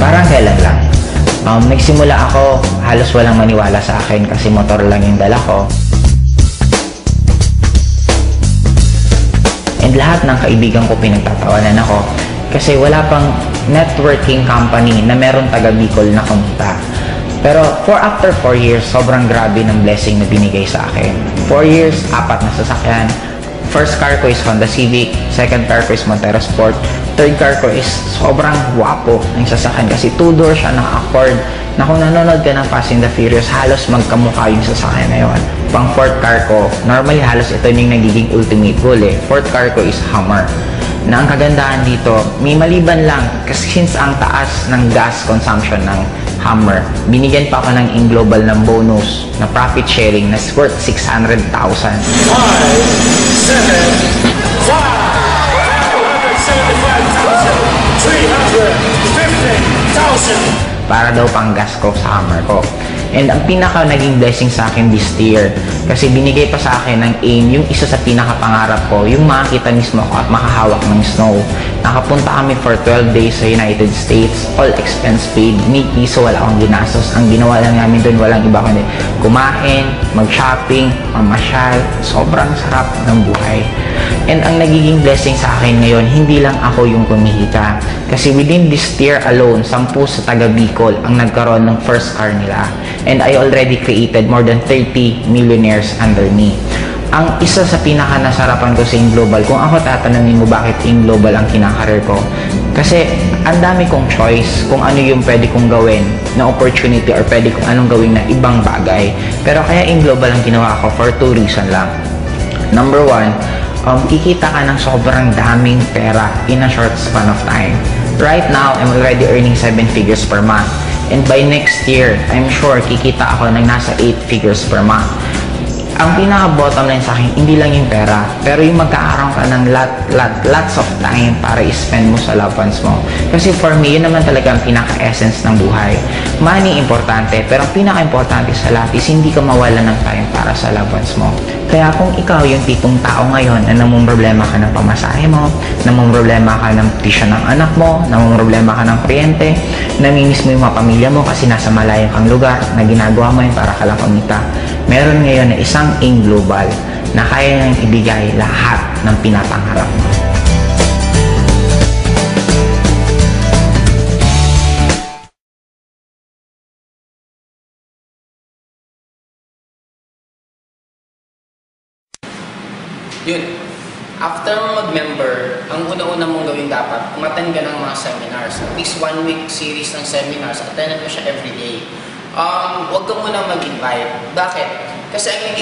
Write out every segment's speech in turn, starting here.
Parang kailan lang. Nagsimula ako, halos walang maniwala sa akin kasi motor lang yung dala ko. And lahat ng kaibigan ko pinagtatawanan ako kasi wala pang networking company na meron taga Bicol na kumita. Pero after 4 years, sobrang grabe ng blessing na binigay sa akin. 4 years, 4 na sasakyan. First car ko is Honda Civic, second car ko is Montero Sport, third car ko is sobrang guwapo ng sasakyan kasi 2-door siya ng Accord na kung nanonood ka ng Fast and the Furious, halos magkamukha yung sasakyan na yun. Pang fourth car ko, normally halos ito yung nagiging ultimate goal eh. Fourth car ko is Hummer. Na ang kagandahan dito, may maliban lang kasi since ang taas ng gas consumption ng Hummer, binigyan pa ako ng in-global ng bonus na profit sharing na worth 600,000. 350,000 para daw pang gas ko sa Hummer ko. And ang pinaka naging blessing sa akin this year, kasi binigay pa sa akin ng AIM, yung isa sa pinaka-pangarap ko, yung makakita mismo ko at makahawak ng snow. Nakapunta kami for 12 days sa United States, all expense paid, ni piso wala akong ginastos. Ang ginawa lang namin doon, walang iba kundi kumain, mag-shopping, mamasyal, sobrang sarap ng buhay. And ang nagiging blessing sa akin ngayon, hindi lang ako yung kumihita. Kasi within this year alone, 10 sa taga Bicol ang nagkaroon ng first car nila. And I already created more than 30 millionaires under me. Ang isa sa pinaka-nasarapan ko sa AIM Global, kung ako tatanungin mo bakit AIM Global ang kinakareer ko, kasi ang dami kong choice kung ano yung pwede kong gawin na opportunity or pwede kong anong gawin na ibang bagay. Pero kaya AIM Global ang ginawa ko for 2 reasons lang. Number 1, kikita ka ng sobrang daming pera in a short span of time. Right now, I'm already earning 7 figures per month. And by next year, I'm sure kikita ako ng nasa 8 figures per month. Ang pinaka-bottom line sa akin, hindi lang yung pera, pero yung magkakaroon ka ng lots of time para i-spend mo sa loved ones mo. Kasi for me, yun naman talaga ang pinaka-essence ng buhay. Money, importante, pero ang pinaka-importante sa lahat is hindi ka mawala ng time para sa loved ones mo. Kaya kung ikaw yung tipong tao ngayon na namumroblema ka ng pamasahe mo, namumroblema ka ng tuition ng anak mo, namumroblema ka ng kuryente, namimiss mo yung mga pamilya mo kasi nasa malayong kang lugar na ginagawa mo yun para ka lang kumita, meron ngayon na isang AIM Global na kaya nang ibigay lahat ng pinapangarap mo. Yun. After mag-member, ang una-una mong gawin dapat, umattend ka ng mga seminars. At least 1 week series ng seminars. Attendan mo siya everyday. Huwag ka muna mag-invite. Bakit? Kasi ang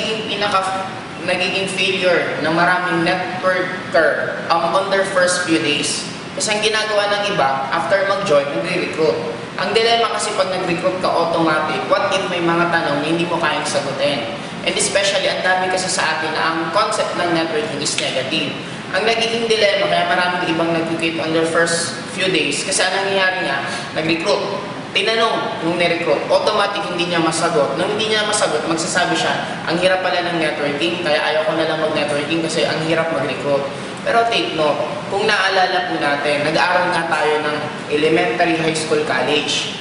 nagiging failure ng maraming networker on their first few days. Kasi ang ginagawa ng iba, after mag-join, nagre-recruit. Ang dilemma kasi pag nag-recruit ka automatic, what if may mga tanong na hindi mo kayang sagutin? And especially, ang dami kasi sa atin na ang concept ng networking is negative. Ang nagiging dilemma, kaya maraming ibang nag-quit on their first few days, kasi ang nangyayari nga, nag-recruit. Tinanong nung ni-recruit, automatic hindi niya masagot. Nung hindi niya masagot, magsasabi siya, ang hirap pala ng networking, kaya ayaw ko na lang mag-networking kasi ang hirap mag-recruit. Pero take note, kung naalala po natin, nag-aaral nga tayo ng elementary, high school, college.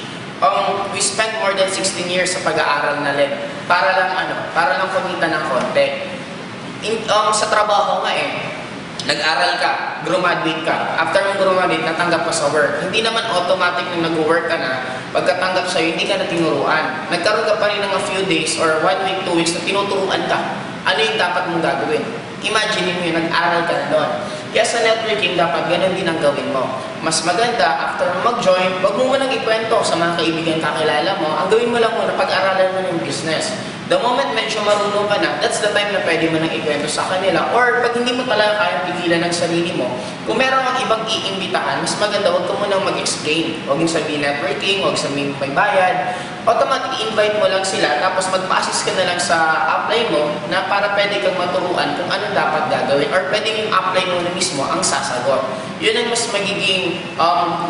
We spent more than 16 years sa pag-aaral na para lang kumita ng konti. Sa trabaho nga nag-aral ka, graduate ka. After mong graduate, natanggap ka sa work. Hindi naman automatic nung nag-work ka na, pagkatanggap sa'yo, hindi ka na tinuruan. Nagkaroon ka pa rin ng a few days or 1 week, 2 weeks na tinuturuan ka. Ano yung dapat mong gagawin? Imagine mo yun, nag-aral ka na doon. Kaya sa networking, dapat ganun din ang gawin mo. Mas maganda, after mag-join, wag mo munang ikwento sa mga kaibigan kakilala mo. Ang gawin mo lang muna, pag-aralan mo ng business. The moment medyo marunong ka na, that's the time na pwede mo nang ikwento sa kanila. Or pag hindi mo talaga kayang pigilan ng sarili mo, kung meron kang ibang iimbitahan, mas maganda, wag ka munang mag-explain. Huwag yung sabihin networking, huwag sabihin may bayad. Automatic invite mo lang sila, tapos mag-assist ka na lang sa apply mo na para pwede kang maturuan kung ano dapat gagawin. Or pwede yung apply mo na mismo ang sasagot. Yun ang mas magiging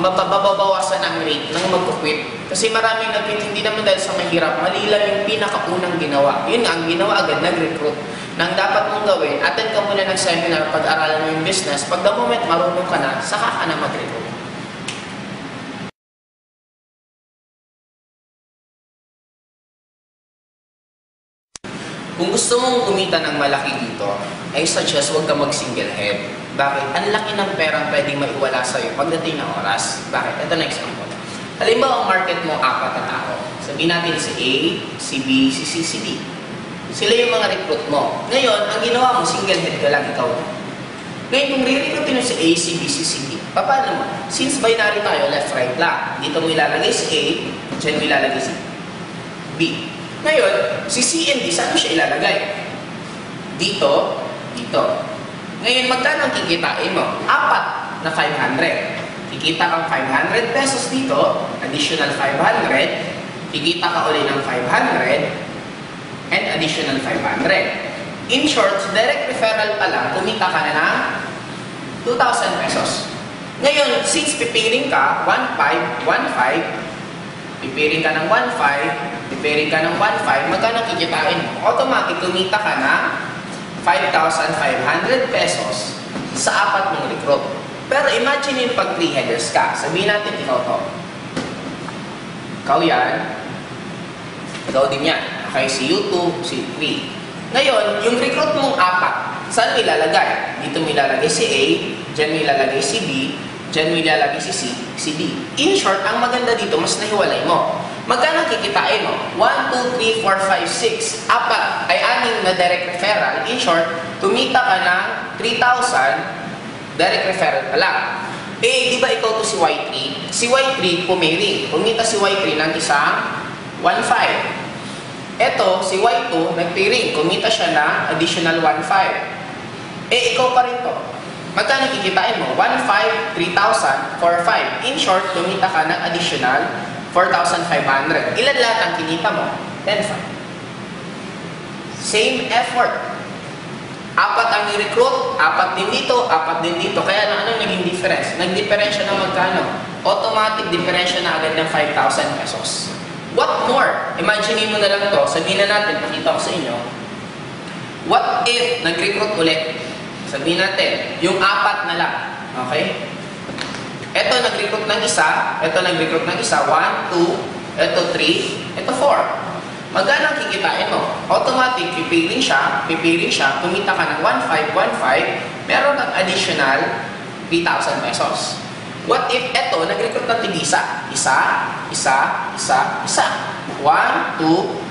mababawasan ang rate ng mag-quit. Kasi maraming nag-quit, hindi naman dahil sa mahirap, mali lang yung pinakaunang ginawa. Yun ang ginawa agad, nag-recruit. Nang dapat mong gawin, attend ka muna ng seminar, pag-aralan mo yung business. Pag the moment marunong ka na, saka ka na mag-recruit. Kung gusto mong kumita ng malaki dito, I suggest huwag ka mag-single head. Bakit? Ang laki ng perang pwedeng maiwala sa'yo pagdating ng oras. Bakit? Ito na example. Halimbawa, ang market mo, 4 na tao. Sabihin natin si A, si B, si C, si D. Sila yung mga recruit mo. Ngayon, ang ginawa mo, single head ka lang, ikaw. Ngayon, kung re-recruitin mo si A, si B, si C, D, paano mo? Since binary tayo, left, right lang. Dito mo ilalagay si A, dyan mo ilalagay si B. Ngayon, si C and D, saan mo siya ilalagay? Dito, dito. Ngayon, magkano ang kikitain mo? 4 na 500. Kikita kang 500 pesos dito, additional 500, kikita ka ulit ng 500, and additional 500. In short, direct referral pa lang, kumita ka na ng 2,000 pesos. Ngayon, since pipiring ka, 1,500, 1,500, pipiring ka ng 1,500, pipiring ka ng 1,500, magkano kikitain mo? Automatic, kumita ka na 5,500 pesos sa 4 mong recruit. Pero imagine yung pag 3 headers ka. Sabihin natin, ikaw to. Ikaw yan. Ikaw din yan. Okay, si U2, si 3. Ngayon, yung recruit mong 4, saan mo ilalagay? Dito mo ilalagay si A, dyan mo ilalagay si B, dyan mo ilalagay si C, si D. In short, ang maganda dito, mas nahiwalay mo. Magkano kikitain mo? 1, 2, 3, 4, 5, 6. 4 ay 6 na direct referral. In short, kumita ka ng 3,000 direct referral pa lang. Eh, di ba ikaw to si Y3? Si Y3, pumiring. Kumita si Y3 ng isang 1,500. Eto, si Y2, nagpiring. Kumita siya ng additional 1,500. Eh, ikaw pa rin to. Magkano kikitain mo? 1,500, 3,000, 4,500. In short, kumita ka ng additional 4,500. Ilan lahat ang kinita mo? 10,500. Same effort. 4 ang i-recruit, 4 din dito, 4 din dito. Kaya anong naging difference? Nag-differensya ng magkano? Automatic differensya na agad ng 5,000 pesos. What more? Imagine mo na lang to. Sabihin na natin, pakita ko sa inyo. What if nag-recruit ulit? Sabihin natin, yung 4 na lang. Okay? Ito nag-recruit ng isa, ito nag-recruit ng isa, 1, 2, ito 3, ito 4. Magkano ang kikitain mo? Automatic, pipiling siya, kumita ka ng 1,500, 1,500, meron kang additional 3,000 pesos. What if ito, nag-recruit ng tig-isa? Isa, 1, 2,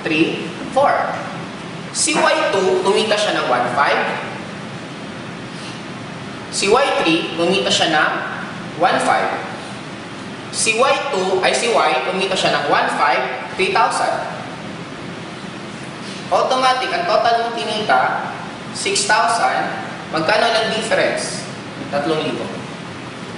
3, 4. Si Y2, kumita siya ng 1,500. Si Y3, kumita siya ng 1,500. Si Y2, ay si Y, kumita siya ng 1,500, 3,000. Automatic, ang total mong kinita, 6,000. Magkano lang difference? 3,000.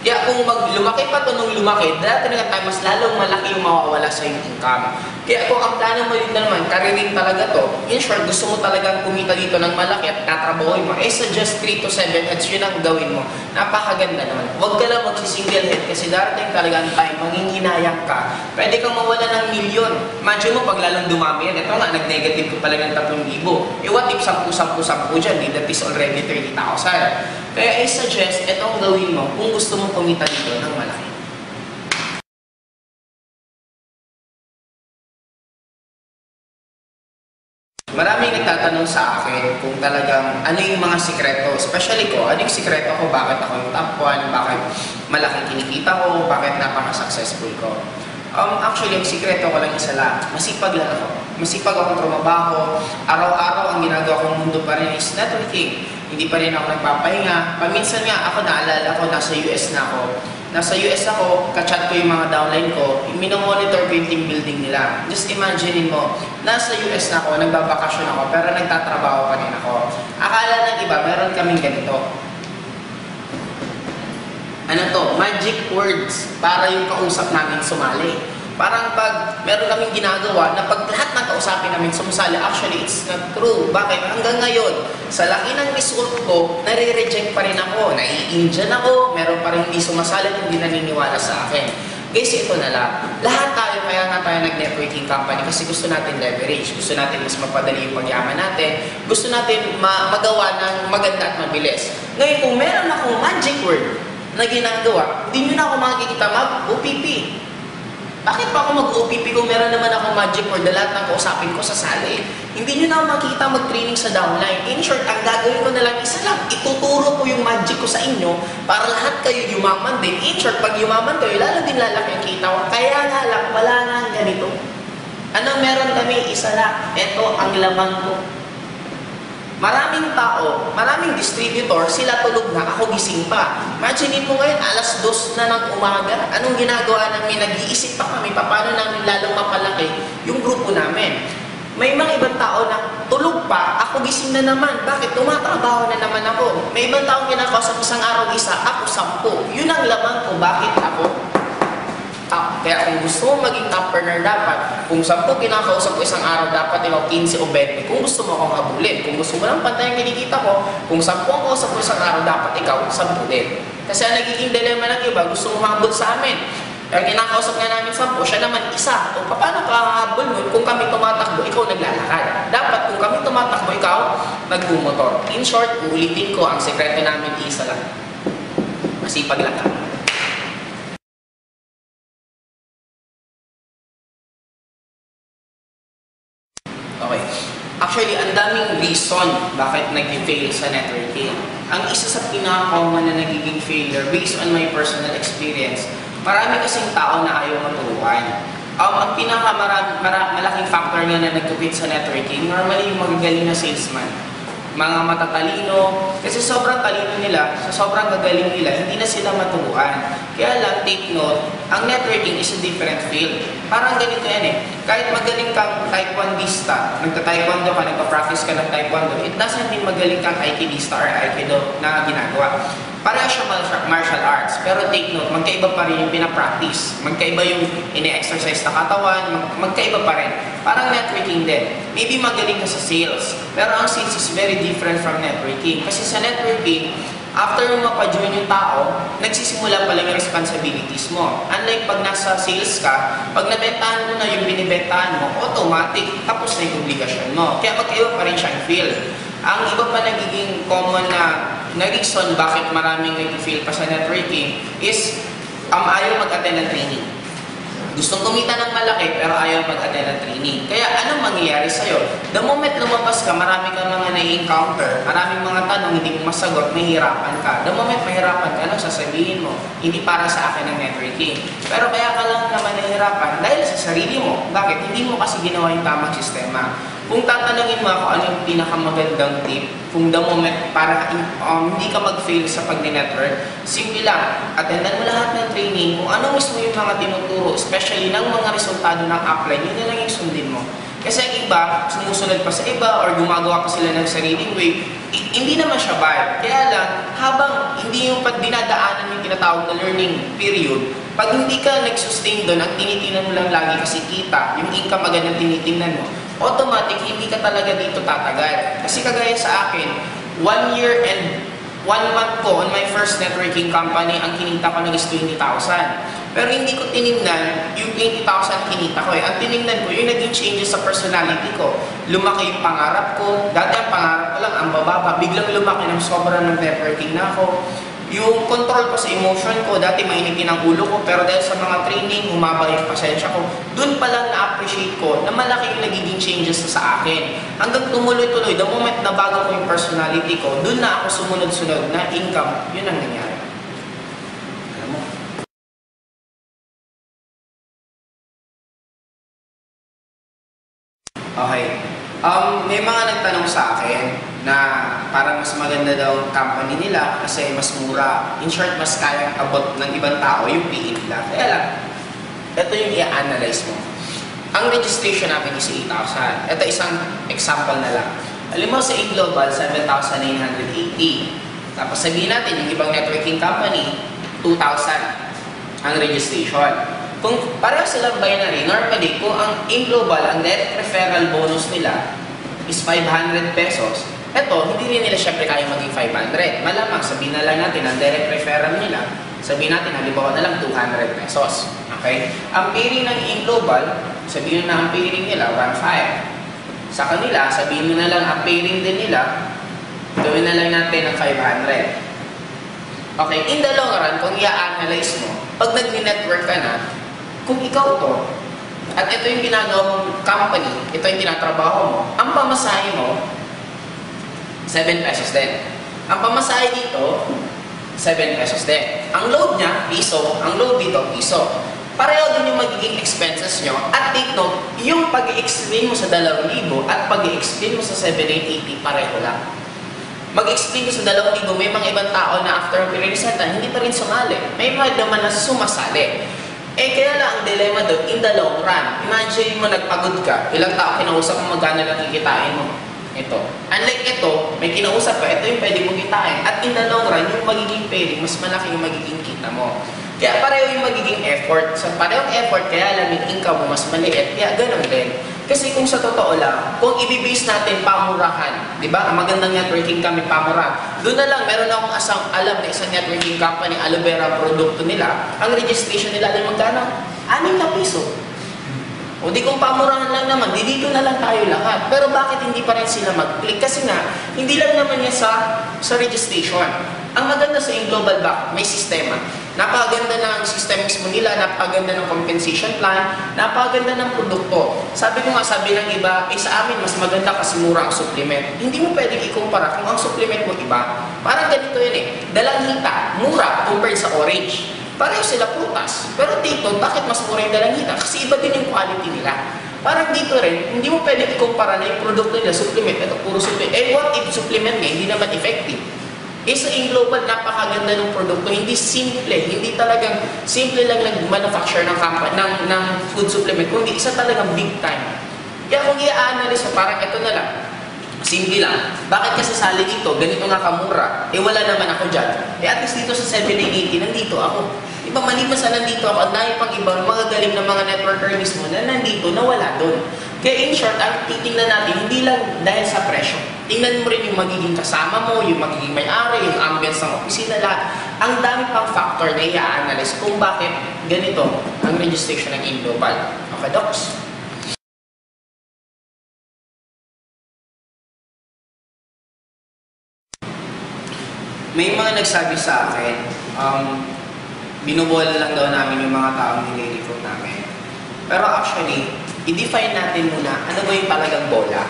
Kaya kung lumaki pa ito nung lumaki, dati na tayo, mas lalong malaki yung mawawala sa yung income. Kaya kung ang plano mo yun naman, karirin talaga to, in short, gusto mo talagang kumita dito ng malaki at tatrabahoin mo, suggest 3 to 7 heads, yun ang gawin mo. Napakaganda naman. Huwag ka lang magsisingle head kasi darating talaga ang time, manginghinayang ka. Pwede kang mawala ng milyon. Imagine mo, pag lalong dumami yan, ito nga, nag-negative ko pala ng 3,000. What if 10 dyan, that is already 30,000. Kaya suggest, itong gawin mo kung gusto mong kumita dito ng malaki. Maraming nagtatanong sa akin kung talagang ano yung mga sikreto. Especially ko, ano yung sikreto ko? Bakit ako yung top 1? Bakit malaking kinikita ko? Bakit napaka-successful ko? Actually, ang sikreto ko lang isa lang. Masipag lang ako. Masipag akong trumabaho. Araw-araw ang ginagawa kong mundo pa rin is networking. Hindi pa rin ako nagpapahinga. Paminsan nga ako, naalala ko, nasa US na ako. Nasa US ako, kachat ko yung mga downline ko, minomonitor ko yung team building nila. Just imagine mo, nasa US na ako, nagbabakasyon ako, pero nagtatrabaho pa rin ako. Akala ng iba, meron kaming ganito. Ano to? Magic words para yung kausap namin sumali. Parang pag meron kaming ginagawa na pag lahat ng kausapin namin sumasali, actually, it's not true. Bakit? Hanggang ngayon, sa laki ng result ko, nare-reject pa rin ako. Nai-Indian ako, meron pa rin hindi sumasali at hindi naniniwala sa akin. Guys, ito na lang. Lahat tayo, kaya nga tayo nag-networking company kasi gusto natin leverage. Gusto natin mas mapadali yung pagyaman natin. Gusto natin magawa ng maganda at mabilis. Ngayon, kung meron akong magic word na ginagawa, hindi nyo na ako makikita mag-OPP. Bakit pa ako mag-OPP kung meron naman ako magic word na lahat ng kausapin ko sa sali? Hindi nyo na makita mag-training sa downline. In short, ang gagawin ko na lang isa lang, ituturo ko yung magic ko sa inyo para lahat kayo yumaman din. In short, pag yumaman kayo, lalo din lalaki ang kita ko. Kaya nga lang, wala nga ganito. Anong meron kami? Isa lang. Ito ang laman ko. Maraming tao, maraming distributor, sila tulog na, ako gising pa. Imagine mo ngayon, alas 2 na ng umaga. Anong ginagawa namin? Nag-iisip pa kami, paano namin lalong mapalaki yung grupo namin. May mga ibang tao na tulog pa, ako gising na naman. Bakit? Tumatrabaho na naman ako. May ibang tao kinakausap isang araw isa, ako 10. Yun ang laman ko. Bakit ako? Kaya kung gusto mo maging top earner dapat, kung 10 kinakausap ko isang araw, dapat ikaw 15 o 20. Kung gusto mo akong habulin, kung gusto mo lang pantay ang kinikita ko, kung 10 ang kausap ko isang araw, dapat ikaw 10 din. Kasi ang nagiging dilemma ng iba, gusto mo mahabol sa amin. Kaya kinakausap nga namin 10, siya naman isa. O paano ka hahabol mo? Kung kami tumatakbo, ikaw naglalakad. Dapat kung kami tumatakbo, ikaw nagbumotor. In short, uulitin ko, ang sekreto namin isa lang. Masipag lang kami. Okay. Actually, ang daming reason bakit nag-fail sa networking. Ang isa sa pinaka-common na nagiging failure, based on my personal experience, marami kasing tao na ayaw maturuan. Ang malaking factor nga na nag-quit sa networking, normally yung magagaling na salesman. Mga matatalino, kasi sobrang talino nila, sa sobrang gagaling nila, hindi na sila maturuan. Kaya lang, take note, ang networking is a different field. Parang ganito yan eh. Kahit magaling kang taekwondista, nagta-taekwondo ka, nagpa-practice ka ng taekwondo, it doesn't mean magaling kang aikidista or aikido na ginagawa. Pareho siya martial arts, pero take note, magkaiba pa rin yung pinapractice. Magkaiba yung ine-exercise na katawan, magkaiba pa rin. Parang networking din. Maybe magaling ka sa sales, pero ang sales is very different from networking. Kasi sa networking, after mo mapa-join yung tao, nagsisimula pa lang yung responsibilities mo. Unlike pag nasa sales ka, pag nabentahan mo na yung binibentahan mo, automatic, tapos na yung obligasyon mo. Kaya magkaiba pa rin siyang field. Ang iba pa nagiging common na reason bakit maraming nag-fail pa sa networking is ayaw mag-attend ng training. Gustong kumita ng malaki pero ayaw mag-attend ng training. Kaya anong mangyayari sa'yo? The moment lumabas ka, marami kang mga na-encounter, maraming mga tanong, hindi mo masagot, mahirapan ka. The moment mahirapan ka, anong sasabihin mo? Hindi para sa akin ang networking. Pero kaya ka lang naman nahihirapan dahil sa sarili mo. Bakit? Hindi mo kasi ginawa yung tamang sistema. Kung tatanungin mo ako ano yung pinakamagandang tip, kung the moment para hindi ka mag-fail sa pag-network, simple lang, attendan mo lahat ng training, kung ano mismo yung mga tinuturo, especially ng mga resultado ng upline, yun na lang yung sundin mo. Kasi ang iba, sumusunod pa sa iba or gumagawa pa sila ng sariling way, hindi naman siya bad. Kaya lang, habang hindi yung dinadaanan yung tinatawag na learning period, pag hindi ka nag-sustain doon, ang tinitingnan mo lang lagi kasi kita, yung income agad ang tinitingnan mo, automatic, hindi ka talaga dito tatagal. Kasi kagaya sa akin, 1 year and 1 month ko on my first networking company, ang kinita ko lang is 20,000. Pero hindi ko tinignan yung 20,000 kinita ko eh. Ang tinignan ko, yung naging changes sa personality ko. Lumaki yung pangarap ko. Dati ang pangarap ko lang, ang bababa. Biglang lumaki ng sobrang ng networking na ako. Yung control ko sa emotion ko, dati mainitin ang ulo ko, pero dahil sa mga training, humaba yung pasensya ko. Doon pa lang na-appreciate ko na malaki yung nagiging changes sa akin. Hanggang tumuloy-tuloy, the moment na bago ko yung personality ko, doon na ako sumunod-sunod na income, yun ang nangyari. Alam mo? Okay. May mga nagtanong sa akin na parang mas maganda daw ang company nila kasi mas mura. In short, mas kayang abot ng ibang tao yung PE nila. Kaya lang, ito yung i-analyze mo. Ang registration namin is 8,000. Ito isang example na lang. Alam mo, sa Global, 7,980. Tapos sabihin natin, yung ibang networking company, 2,000 ang registration. Kung pareho silang binary, normally, kung ang Global, ang direct referral bonus nila is 500 pesos, eto, hindi rin nila syempre kaya maging 500. Malamang, sabihin na lang natin, ang direct referral nila, sabihin natin, halimbawa na lang 200 pesos. Okay? Ang pairing ng Global, sabihin na ang pairing nila, 1,500. Sa kanila, sabihin mo na lang, ang pairing din nila, gawin na lang natin ng 500. Okay, in the long run, kung i-analyze mo, pag nag-network ka na, kung ikaw to, at ito yung ginagawa mong company, ito yung tinatrabaho mo, ang pamasahe mo, 7 pesos din. Ang pamasahe dito, 7 pesos din. Ang load niya, piso. Ang load dito, piso. Pareho din yung magiging expenses nyo. At take note, yung pag-i-explain mo sa 2,000 at pag-i-explain mo sa 7,880, pareho lang. Mag-explain ko sa 2,000, may mga ibang tao na after pinag-resentan, hindi pa rin sumali. May mga naman na sumasali. Kaya lang ang dilemma doon, in the long run, imagine mo nagpagod ka, ilang tao kinausap mo, magkano lang kikitain mo. Ito. Unlike ito, may kinausap ka, ito yung pwede mong kitain. At in the long run, yung magiging pairing, mas malaki yung magiging kita mo. Kaya pareho yung magiging effort. Sa parehong effort, kaya lang yung income mo mas maliit. Kaya ganun din. Kasi kung sa totoo lang, kung i-base natin pamurahan, di ba? Ang magandang networking kami pamurahan. Doon na lang, meron akong alam na isang networking company, aloe vera produkto nila, ang registration nila ay magkano? 6 na piso. O di kung pamurahan lang naman, di dito na lang tayo lahat. Pero bakit hindi pa rin sila mag-click? Kasi nga, hindi lang naman yan sa registration. Ang maganda sa Global Bank, may sistema. Napakaganda ng system mismo nila, napakaganda ng compensation plan, napakaganda ng produkto. Sabi ko nga, sabi ng iba, sa amin mas maganda kasi mura ang supplement. Hindi mo pwedeng ikumpara kung ang supplement mo iba. Parang ganito yun Dalanghita, mura compared sa orange. Pareho sila prutas. Pero dito, bakit mas mura yung dalanghita? Kasi iba din yung quality nila. Parang dito rin, hindi mo pwedeng ikumpara na yung produkto nila, supplement, ito puro supplement. What if supplement nga, hindi naman effective? Sa Global, napakaganda ng produkto. Hindi simple. Hindi talagang simple lang nag-manufacture ng company, ng food supplement. Kundi isa talagang big time. Kaya kung i-analyze mo, parang ito na lang. Simple lang. Bakit kasi sali dito? Ganito nga kamura. Wala naman ako dyan. At least dito sa 780, nandito ako. Iba, maliban sa nandito ako, at dahil pang ibang magagaling ng mga networker mismo na nandito, na wala doon. Kaya in short, ang titingnan natin, hindi lang dahil sa presyo. Tingnan mo rin yung magiging kasama mo, yung magiging may-ari, yung ambience ng opisina, lahat. Ang dami pang factor na i-analyze kung bakit ganito ang registration ng Global. Okay, Docs? May mga nagsabi sa akin, binubola lang daw namin yung mga taong nire-recruit namin. Pero actually, i-define natin muna ano ba yung talagang bola.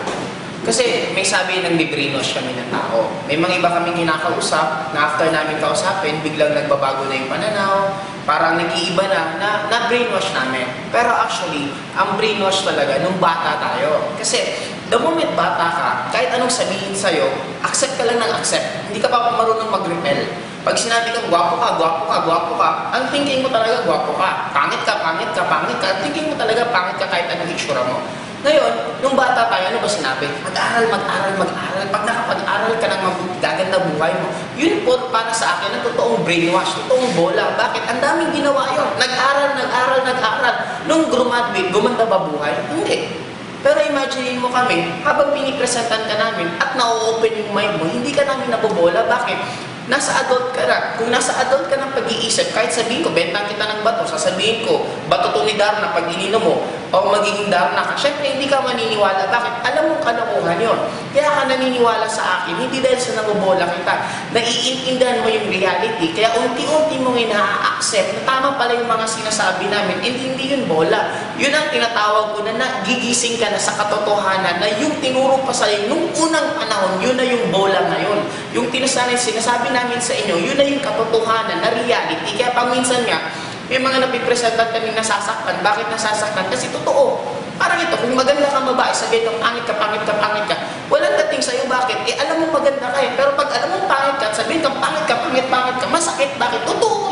Kasi may sabi nang brainwash kami ng tao. May mga iba kaming kinakausap na after namin kausapin, biglang nagbabago na yung pananaw, parang nag-iiba na brainwash namin. Pero actually, ang brainwash talaga nung bata tayo. Kasi the moment bata ka, kahit anong sabihin sa'yo, accept ka lang ng accept. Hindi ka pa marunong mag-repel. Pag sinabi kang gwapo ka, gwapo ka, gwapo ka, ang thinking mo talaga gwapo ka. Pangit ka, pangit ka, pangit ka. Ang thinking mo talaga pangit ka kahit anong itsura mo. Ngayon, nung bata tayo, ano ba sinabi? Mag-aral, mag-aral, mag-aral. Pag nakapag-aral ka ng gaganda buhay mo, yun po para sa akin ang totoong brainwash, totoong bola. Bakit? Ang daming ginawa yun. Nag-aral, nag-aral, nag-aral. Nung graduate, gumanda ba buhay? Hindi. Pero imagine mo kami, habang pinipresentan ka namin at na-open yung mind mo, hindi ka namin nabobola. Bakit? Nasa adult ka na. Kung nasa adult ka ng pag-iisip, kahit sabihin ko, bentang kita ng bato, sasabihin ko, bato to ni Darna pag ininom mo, o magiging Darna ka. Siyempre, hindi ka maniniwala. Bakit? Alam mo kalokohan yun. Kaya ka naniniwala sa akin, hindi dahil sa nabobola kita. Naiintindihan mo yung reality. Kaya unti-unti mo ina-accept na tama pala yung mga sinasabi namin. Hindi yun bola. Yun ang tinatawag ko na nagigising ka na sa katotohanan na yung tinuro pa sa'yo nung unang panahon, yun na yung bola ngayon. Yung sinasabi namin sa inyo, yun na yung katotohanan na reality. Kaya paminsan nga, may mga napipresentan kaming nasasaktan. Bakit nasasaktan? Kasi totoo. Parang ito, kung maganda kang babae, sabihin kang pangit ka, pangit ka, pangit ka, walang dating sa'yo. Bakit? Alam mo maganda ka Pero pag alam mo pangit ka, sabihin kang pangit ka, pangit, pangit ka, masakit. Bakit? Totoo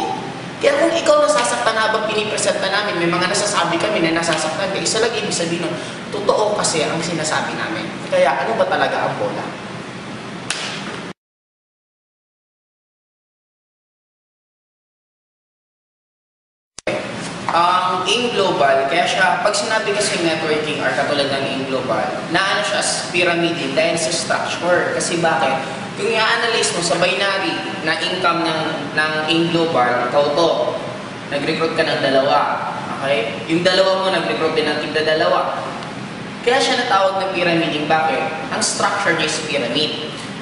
Kaya kung ikaw nasasaktan habang pinipresenta namin, may mga nasasabi kami na nasasaktan ka, isa lang ibig sabihin nun, totoo kasi ang sinasabi namin. Kaya ano ba talaga ang bola? Ang Global, kaya siya, pag sinabi kasi networking or katulad ng Global, naano siya as pyramid dahil sa structure. Kasi bakit? Kung i-analyze mo sa binary na income ng Global, ikaw to, nag-recruit ka ng dalawa. Okay? Yung dalawa mo, nag-recruit din ng tigda-dalawa. Kaya siya natawag na pyramiding. Bakit? Ang structure niya is pyramid.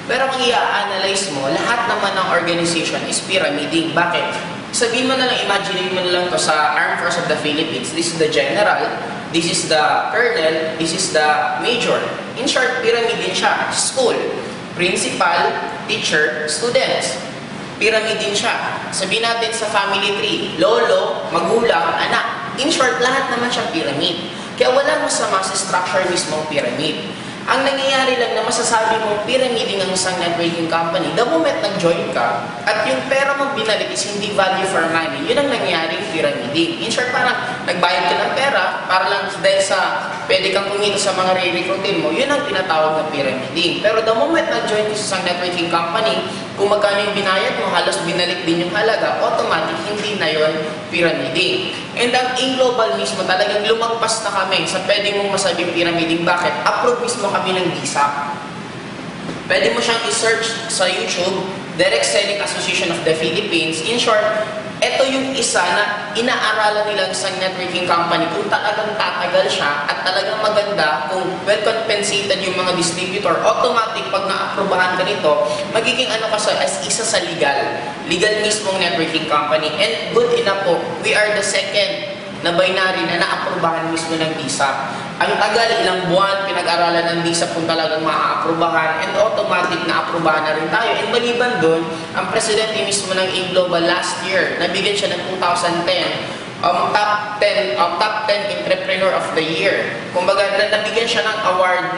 Pero kung i-analyze mo, lahat naman ng organization is pyramiding. Bakit? Sabihin mo na lang, imagine mo na lang to sa armed Armed Forces of the Philippines. This is the general, this is the colonel, this is the major. In short, pyramid din siya. School, principal, teacher, students. Pyramid din siya. Sabihin natin sa family tree, lolo, magulang, anak. In short, lahat naman siyang pyramid. Kaya walang masama sa structure mismo pyramid. Ang nangyayari lang na masasabi mong pyramiding ang isang networking company, the moment nag-join ka, at yung pera mong binalik is hindi value for money, yun ang nangyayaring pyramiding. In short, parang nagbayad ka ng pera, para lang dahil sa pwede kang kumita sa mga re-recruitin mo, yun ang tinatawag na pyramiding. Pero the moment nag-join ka sa isang networking company, kung magkano yung binayad mo, halos binalik din yung halaga, automatic, hindi na yun pyramiding. And ang in-global mismo, talagang lumagpas na kami sa pwede mong masabing pyramiding. Bakit? Approve mismo kami ng DSAP. Pwede mo siyang i-search sa YouTube, Direct Selling Association of the Philippines. In short, ito yung isa na inaaralan nila sa networking company kung talagang tatagal siya at talagang maganda, kung well compensated yung mga distributor, automatic pag na-aprobahan ka nito, magiging ano ka sa, as isa sa legal mismong networking company. And good enough po, we are the second na binary na na-aprobahan mismo ng DSAP. Ang tagal, ilang buwan, pinag-aralan ng DSAP kung talagang ma-aprobahan, and automatic na-aprobahan na rin tayo. And maliban doon, ang presidente mismo ng in-global last year, nabigyan siya ng 2010, top 10 entrepreneur of the year. Kumbaga, nabigyan siya ng award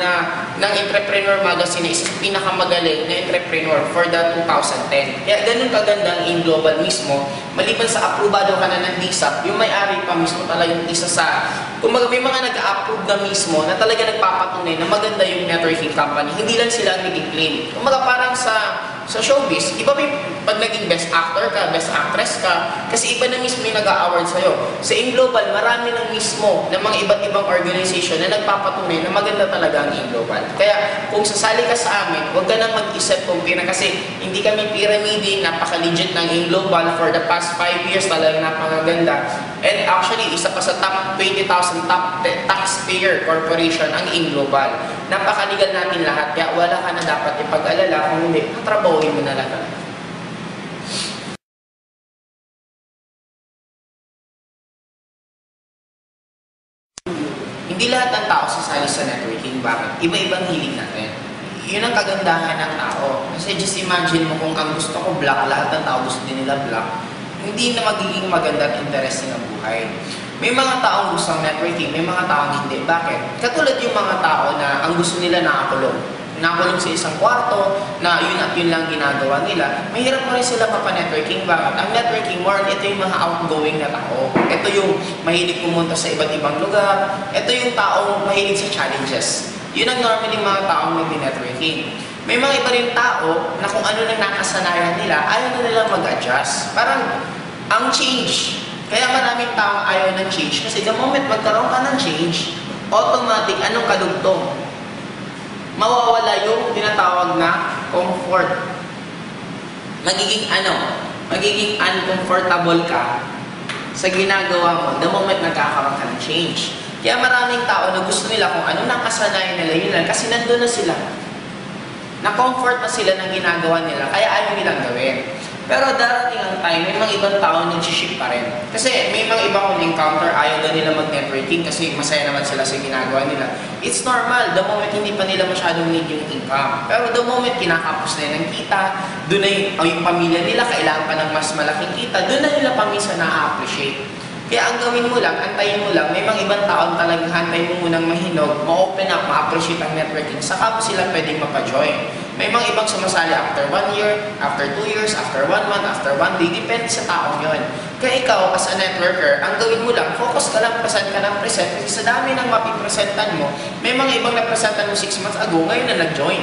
ng Entrepreneur Magazine, isa sa pinakamagaling na entrepreneur for the 2010. Kaya ganun kaganda ang in-global mismo. Maliban sa aprobado ka na ng DSAP, yung may-ari pa mismo talagang isa sa, kumbaga may mga nag-a-approve na mismo na talaga nagpapatunay na maganda yung networking company. Hindi lang sila ang nag-claim. Kumbaga parang sa showbiz, iba may pag naging best actor ka, best actress ka, kasi iba na mismo yung nag-a-award sa'yo. Sa in-global, marami ng mismo ng mga iba't ibang organization na nagpapatunay na maganda talaga ang in-global. Kaya kung sasali ka sa amin, huwag ka nang mag-isip kung pira, kasi hindi kami pyramiding, napaka-legit ng in-global for the past 5 years, talagang napakaganda. And actually, isa pa sa top 20,000 top taxpayer corporation ang in-global. Napakaligal natin lahat, kaya wala ka na dapat ipag-alala, kung hindi, tatrabahuin mo na lang. Hindi lahat ng tao sasali sa networking. Bakit? Iba-ibang hilig natin. Yun ang kagandahan ng tao. Kasi just imagine mo kung ang gusto ko black, lahat ng tao gusto din nila black, hindi na magiging maganda at interesting ang buhay. May mga taong gusto ng networking, may mga taong hindi. Bakit? Katulad yung mga tao na ang gusto nila nakakulong. Nakakulong sa isang kwarto, na yun at yun lang ginagawa nila. Mahirap mo rin sila mapa-networking. Bakit? Ang networking more, ito yung mga outgoing na tao. Ito yung mahilig pumunta sa iba't ibang lugar. Ito yung taong mahilig sa challenges. Yun ang normally mga taong nag-networking. May mga iba rin tao na kung ano nang nakasanayan nila, ayaw na nilang mag-adjust. Parang ang change. Kaya maraming taong ayaw ng change. Kasi the moment magkaroon ka ng change, automatic, anong kadugtong? Mawawala yung tinatawag na comfort. Magiging uncomfortable ka sa ginagawa mo the moment nagkakaroon ka ng change. Kaya maraming tao na gusto nila kung ano nakasanayan nila, yun lang, kasi nandun na sila. Na-comfort na sila ng ginagawa nila, kaya ayaw nilang gawin. Pero darating ang time, may mga ibang tao nag-shift pa rin. Kasi may mga ibang encounter, ayaw na nila mag-networking kasi masaya naman sila sa ginagawa nila. It's normal, the moment hindi pa nila masyadong need yung income. Pero the moment kinakapos na yun ng kita, doon na yung pamilya nila, kailangan pa ng mas malaking kita, doon na nila paminsan na-appreciate. Kaya ang gawin mo lang, antayin mo lang, may mga ibang taon talagang hantay mo munang mahinog, ma-open up, ma-appreciate ang networking, saka mo sila pwedeng mapajoin. May mga ibang sumasali after 1 year, after 2 years, after 1 month, after 1 day, depende sa taong yun. Kaya ikaw, as a networker, ang gawin mo lang, focus ka lang, present ka ng present, kasi sa dami ng mapipresentan mo, may mga ibang napresentan mo 6 months ago, ngayon na nag-join.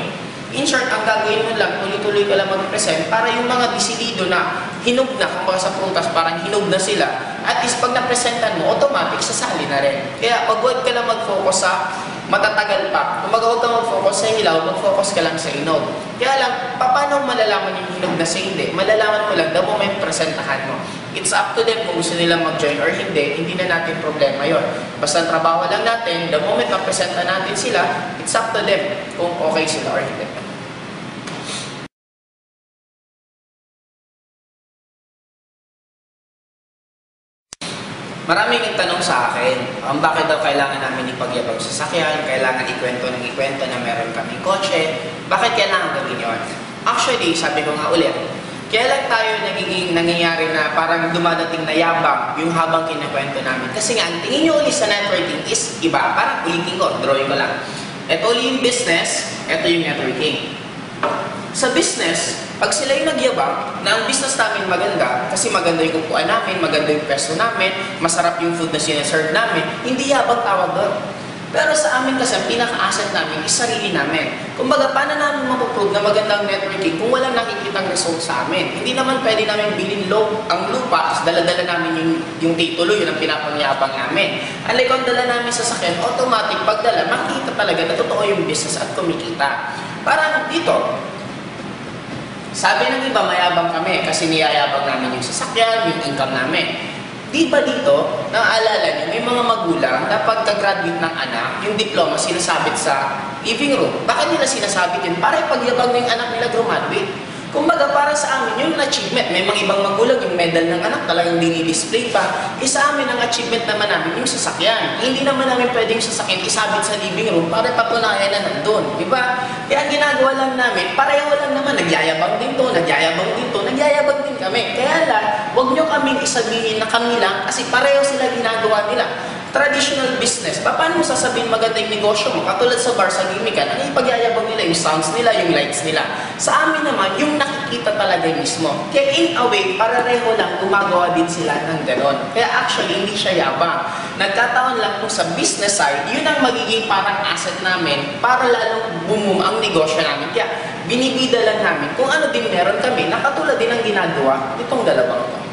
In short, ang gagawin mo lang, tuloy-tuloy ka lang mag-present para yung mga disilido na hinog na, kumbaga sa prutas, parang hinog na sila, at least pag napresentan mo, automatic sasali na rin. Kaya pag huwag ka lang mag-focus sa matatagal pa, kumbaga huwag ka mag-focus sa hilaw, mag-focus ka lang sa hinog. Kaya lang, paano malalaman yung hinog na sa hindi? Malalaman mo lang the moment presentahan mo. It's up to them kung gusto nilang mag-join or hindi na natin problema yon. Basta trabaho lang natin, the moment mapresenta natin sila, it's up to them kung okay sila or hindi. Maraming nagtanong sa akin, bakit daw kailangan namin ipagyabang sa sasakyan, kailangan ikwento na meron kaming kotse, bakit kailangan gawin yun? Actually, sabi ko nga ulit, kaya lang tayo nangyayari na parang dumadating na yabang yung habang kinakwento namin. Kasi nga, ang tingin nyo ulit sa networking is iba. Parang ulitin ko, drawing ko lang. Ito ulit yung business, ito yung networking. Sa business, pag sila yung nagyabang na ang business namin maganda, kasi maganda yung upuan namin, maganda yung pwesto namin, masarap yung food na sineserve namin, hindi yabang tawag doon. Pero sa amin kasi, ang pinaka-asset namin is sarili namin. Kumbaga, paano namin mapuprove na magandang networking kung walang nakikitang result sa amin? Hindi naman pwede namin bilhin ang lupa, dala-dala namin yung titulo, yun ang pinapangyabang namin. Unlike kung dala namin sa sakyan, automatic, pagdala, makikita talaga na totoo yung business at kumikita. Parang dito, sabi ng iba, mayabang kami kasi niyayabang namin yung sasakyan, yung income namin. Di ba dito, naaalala niyo, may mga magulang na pagka-graduate ng anak, yung diploma sinasabit sa living room. Bakit nila sinasabit yun? Para ipagyabang na yung anak nila graduate. Kumbaga, para sa amin, yung achievement. May mga ibang magulang, yung medal ng anak talagang dinidisplay pa. Sa amin, ang achievement naman namin, yung sasakyan. Hindi naman namin pwedeng sasakyan isabit sa living room para patunayan na nandun. Diba? Kaya ang ginagawa lang namin, pareho lang naman, nagyayabang din to, nagyayabang din kami. Kaya lang, huwag nyo kaming isabihin na kami lang kasi pareho sila ginagawa nila. Traditional business, paano mo sasabihin maganda yung negosyo mo? Katulad sa bar, sa gimikan, ano yung pagyayabang nila, yung sounds nila, yung lights nila. Sa amin naman, yung nakikita talaga mismo. Kaya in a way, pareho lang, gumagawa din sila ng ganon. Kaya actually, hindi siya yabang. Nagkataon lang kung sa business side, yun ang magiging parang asset namin para lalong bumum ang negosyo namin. Kaya binibida lang namin kung ano din meron kami, na katulad din ang ginagawa nitong dalawang to.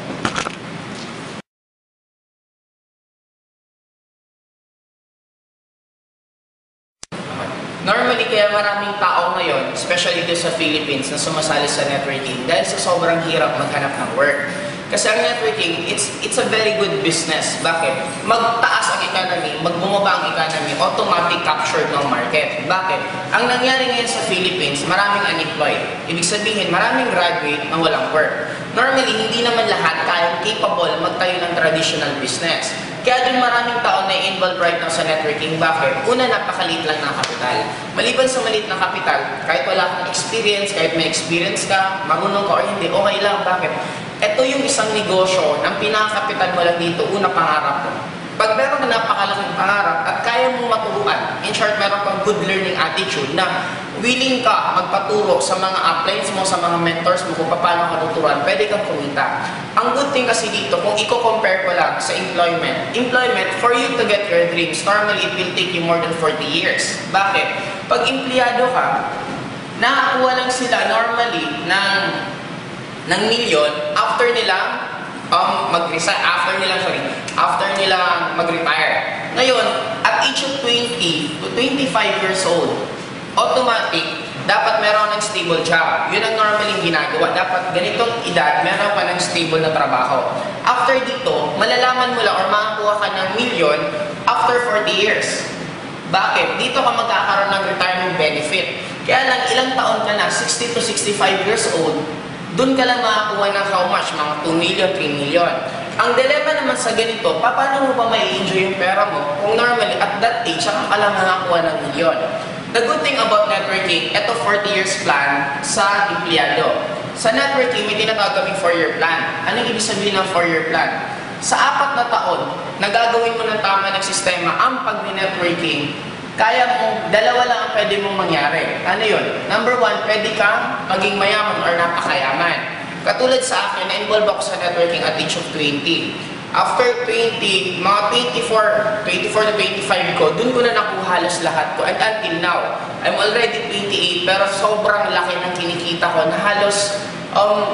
Normally, kaya maraming tao ngayon, especially dito sa Philippines, na sumasali sa networking dahil sa sobrang hirap maghanap ng work. Kasi ang networking, it's a very good business. Bakit? Magtaas ang economy, magbumaba ang economy, automatic captured ng market. Bakit? Ang nangyari ngayon sa Philippines, maraming unemployed. Ibig sabihin, maraming graduate na walang work. Normally, hindi naman lahat kayang capable magtayo ng traditional business. Kaya din maraming tao na involved right now sa networking. Bakit? Una, napakaliit lang ng kapital. Maliban sa maliit na kapital, kahit wala kang experience, kahit may experience ka, marunong ka o hindi, okay lang. Bakit? Ito yung isang negosyo ng pinakakapital mo lang dito, una pangarap mo. Pag meron ka napakalaking pangarap at kaya mong maturuan, in short, meron kang good learning attitude na willing ka magpaturo sa mga uplines mo, sa mga mentors mo kung paano ka tuturuan, pwede kang kumita. Ang good thing kasi dito, kung i-compare ko lang sa employment, for you to get your dreams, normally it will take you more than 40 years. Bakit? Pag empleyado ka, nakakuha lang sila normally ng milyon after nilang after nilang mag-retire. Ngayon, at age of 20 to 25 years old, automatic, dapat meron ng stable job. Yun ang normally ginagawa. Dapat ganitong edad, meron ka ng stable na trabaho. After dito, malalaman mo lang or makakuha ka ng milyon after 40 years. Bakit? Dito ka magkakaroon ng retirement benefit. Kaya lang, ilang taon ka na, 60 to 65 years old, doon ka lang makakuha ng how much? Mga 2 million, 3 million. Ang dilemma naman sa ganito, paano mo pa mai-enjoy yung pera mo kung normally at that age, saka ka lang makakuha ng milyon? The good thing about networking, ito 40 years plan sa empleyado. Sa networking, may tinatawag kaming 4-year plan. Anong ibig sabihin ng 4-year plan? Sa 4 na taon, nagagawin mo ng tama ng sistema ang pag-networking, kaya mo, dalawa lang ang pwede mong mangyari. Ano yun? Number 1, pwede kang maging mayaman or napakayaman. Katulad sa akin, na-involve ako sa networking at age of 20. After 20, mga 24 to 25 ko, dun ko na nakuha halos lahat ko. And until now, I'm already 28, pero sobrang laki ng kinikita ko na halos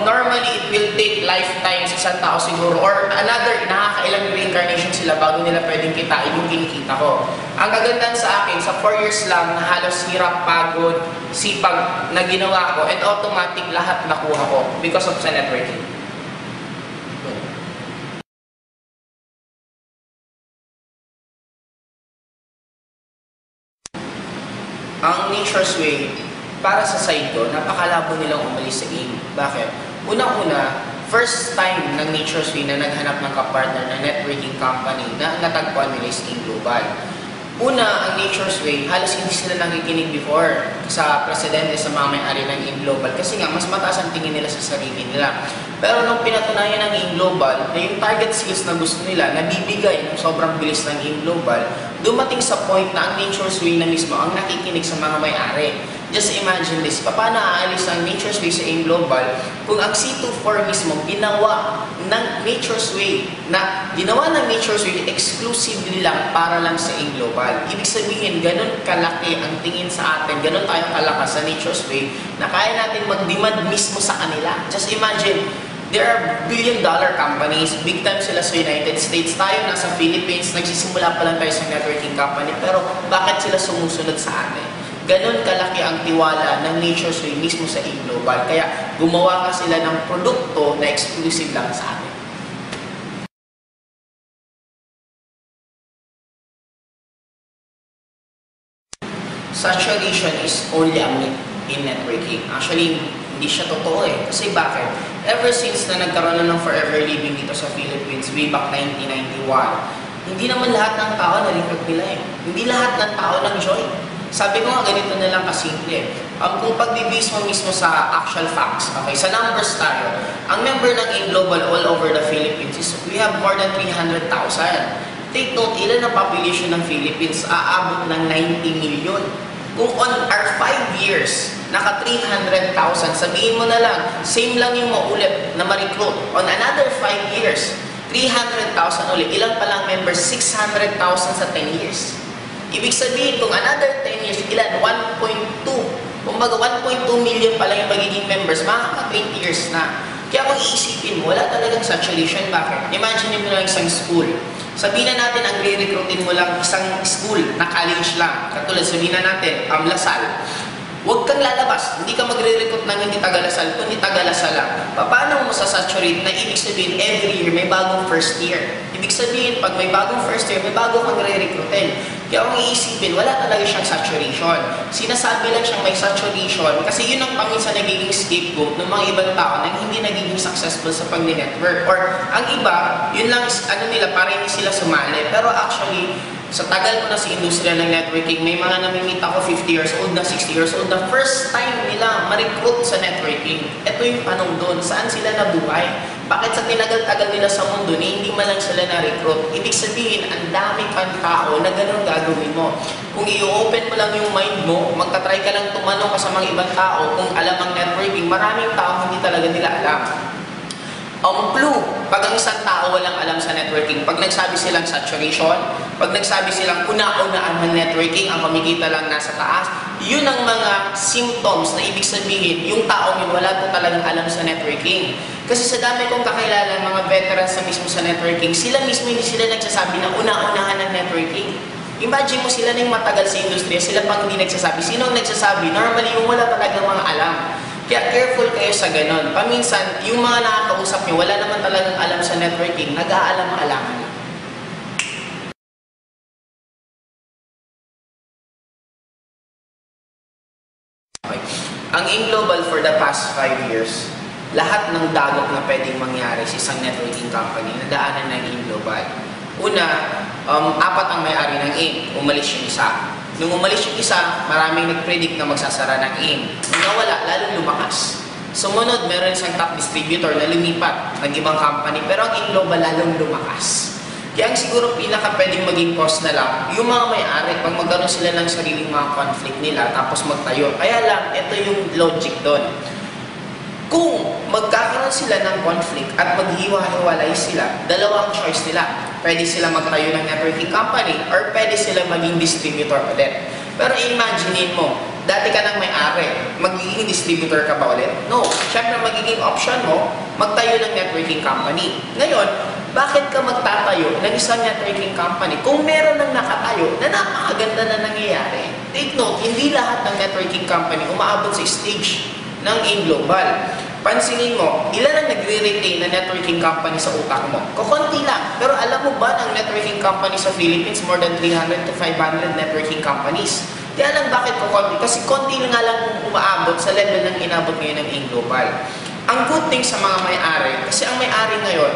normally it will take lifetimes isang tao siguro or another nakakailang reincarnation sila bago nila pwedeng kitain yung kinikita ko. Ang kagandahan sa akin, sa 4 years lang na halos hirap, pagod, sipag na ginawa ko and automatic lahat nakuha ko because of sa networking. Ang Nature's Way, para sa side ko, napakalabo nilang umalis sa game. Bakit? Unang-una, first time ng Nature's Way na naghanap ng kapartner na networking company na natagpuan nila is AIM Global. Una, ang Nature's Way, halos hindi sila nakikinig before sa presidente, sa mga may-ari ng AIM Global kasi nga mas mataas ang tingin nila sa sarili nila. Pero nung pinatunayan ng AIM Global na yung target sales na gusto nila, nabibigay ng sobrang bilis ng AIM Global, dumating sa point na ang Nature's Way na mismo ang nakikinig sa mga may-ari. Just imagine this, paano aalis ang Nature's Way sa AIM Global kung ang C24 mismo ginawa ng Nature's Way exclusively lang para lang sa AIM Global. Ibig sabihin, ganun kalaki ang tingin sa atin, ganun tayo kalakas sa Nature's Way na kaya natin mag-demand mismo sa kanila. Just imagine, there are billion-dollar companies, big time sila sa United States, tayo nasa Philippines, nagsisimula pa lang tayo sa networking company, pero bakit sila sumusunod sa atin? Ganon kalaki ang tiwala ng Nature's Way mismo sa AIM Global. Kaya gumawa nga sila ng produkto na exclusive lang sa atin. Saturation is only a myth in networking. Actually, hindi siya totoo eh. Kasi bakit? Ever since na nagkaroon na ng Forever Living dito sa Philippines, way back 1991, hindi naman lahat ng tao na-recruit nila eh. Hindi lahat ng tao nag-join. Sabi ko nga, ganito na lang kasimple. Kung pag-base mo mismo sa actual facts, okay, sa numbers tayo, ang member ng AIM Global all over the Philippines is we have more than 300,000. Take note, ilan ang population ng Philippines? Aabot ng 90 million. Kung on our 5 years, naka 300,000, sabihin mo na lang, same lang yung maulit na ma-recruit. On another 5 years, 300,000 ulit. Ilan pa lang members? 600,000 sa 10 years. Ibig sabihin, kung another 10 years, ilan? 1.2. Kumbaga, 1.2 million pala yung magiging members, makaka 20 years na. Kaya kung iisipin mo, wala talagang saturation. Bakit? Imagine mo lang isang school. Sabihin na natin, ang re-recruitin mo lang isang school na college lang. Katulad, sabihin na natin, Lasal. Huwag kang lalabas. Hindi ka magre-recruit ng hindi taga-Lasal, kundi taga-Lasal lang. Paano mo masasaturate na ibig sabihin every year may bagong first year? Ibig sabihin, pag may bagong first year, may bagong kang re-recruitin. Kaya kung iisipin, wala talaga siyang saturation. Sinasabi lang siyang may saturation kasi yun ang paminsan nagiging scapegoat ng mga ibang tao na hindi nagiging successful sa pag-network. Or ang iba, yun lang, nila, para hindi sila sumali. Pero actually, sa tagal ko na sa industriya ng networking, may mga namimit ako 50 years old na, 60 years old na first time nila ma-recruit sa networking. Ito yung tanong doon, saan sila nabuhay? Bakit sa tinagal-tagal nila sa mundo ni hindi man lang sila na-recruit? Ibig sabihin, ang dami kang tao na ganun gagawin mo. Kung i-open mo lang yung mind mo, magta-try ka lang tumanong ka sa mga ibang tao kung alam ang networking, maraming tao hindi talaga nila alam. Clue, pag ang isang tao walang alam sa networking, pag nagsabi silang saturation, pag nagsabi silang una-unaan ng networking, ang kumikita lang nasa taas, yun ang mga symptoms na ibig sabihin, yung tao yun wala po talagang alam sa networking. Kasi sa dami kong kakilala, mga veterans na mismo sa networking, sila mismo hindi sila nagsasabi na una-unahan ng networking. Imagine mo sila na yung matagal sa industriya, sila pang hindi nagsasabi. Sino ang nagsasabi? Normally, yung wala talagang mga alam. Kaya careful kayo sa ganon. Paminsan, yung mga nakakausap nyo, wala naman talagang alam sa networking, nag-aalam-alaman. Okay. Ang AIM Global for the past 5 years, lahat ng dagok na pwedeng mangyari sa isang networking company, nadaanan ng AIM Global. Una, 4 ang may-ari ng AIM, umalis yung isa. Nung umalis yung isa, maraming nag-predict na magsasara ng AIM. Nung nawala, lalong lumakas. Sumunod, meron isang top distributor na lumipat ng ibang company, pero ang AIM Global lalong lumakas. Kaya ang siguro pinaka pwedeng maging cause na lang, yung mga may-ari, pag magkaroon sila ng sariling mga conflict nila, tapos magtayo. Kaya lang, ito yung logic doon. Kung magkakaroon sila ng conflict at maghiwa-hiwalay sila, dalawang choice nila. Pwede sila magtayo ng networking company or pwede sila maging distributor ulit. Pero imagine mo, dati ka nang may-ari, magiging distributor ka ba ulit? No. Siyempre, magiging option mo, magtayo ng networking company. Ngayon, bakit ka magtatayo ng isang networking company kung meron nang nakatayo na napakaganda na nangyayari? Take note, hindi lahat ng networking company umaabot sa stage ng AIM Global. Pansinin mo, ilan ang nagre-retain na networking company sa utak mo? Kukunti lang. Pero alam mo ba ng networking company sa Philippines, more than 300 to 500 networking companies? Kaya lang bakit kukunti? Kasi konti nga lang umaabot sa level ng inabot ngayon ng AIM Global. Ang good thing sa mga may-ari, kasi ang may-ari ngayon,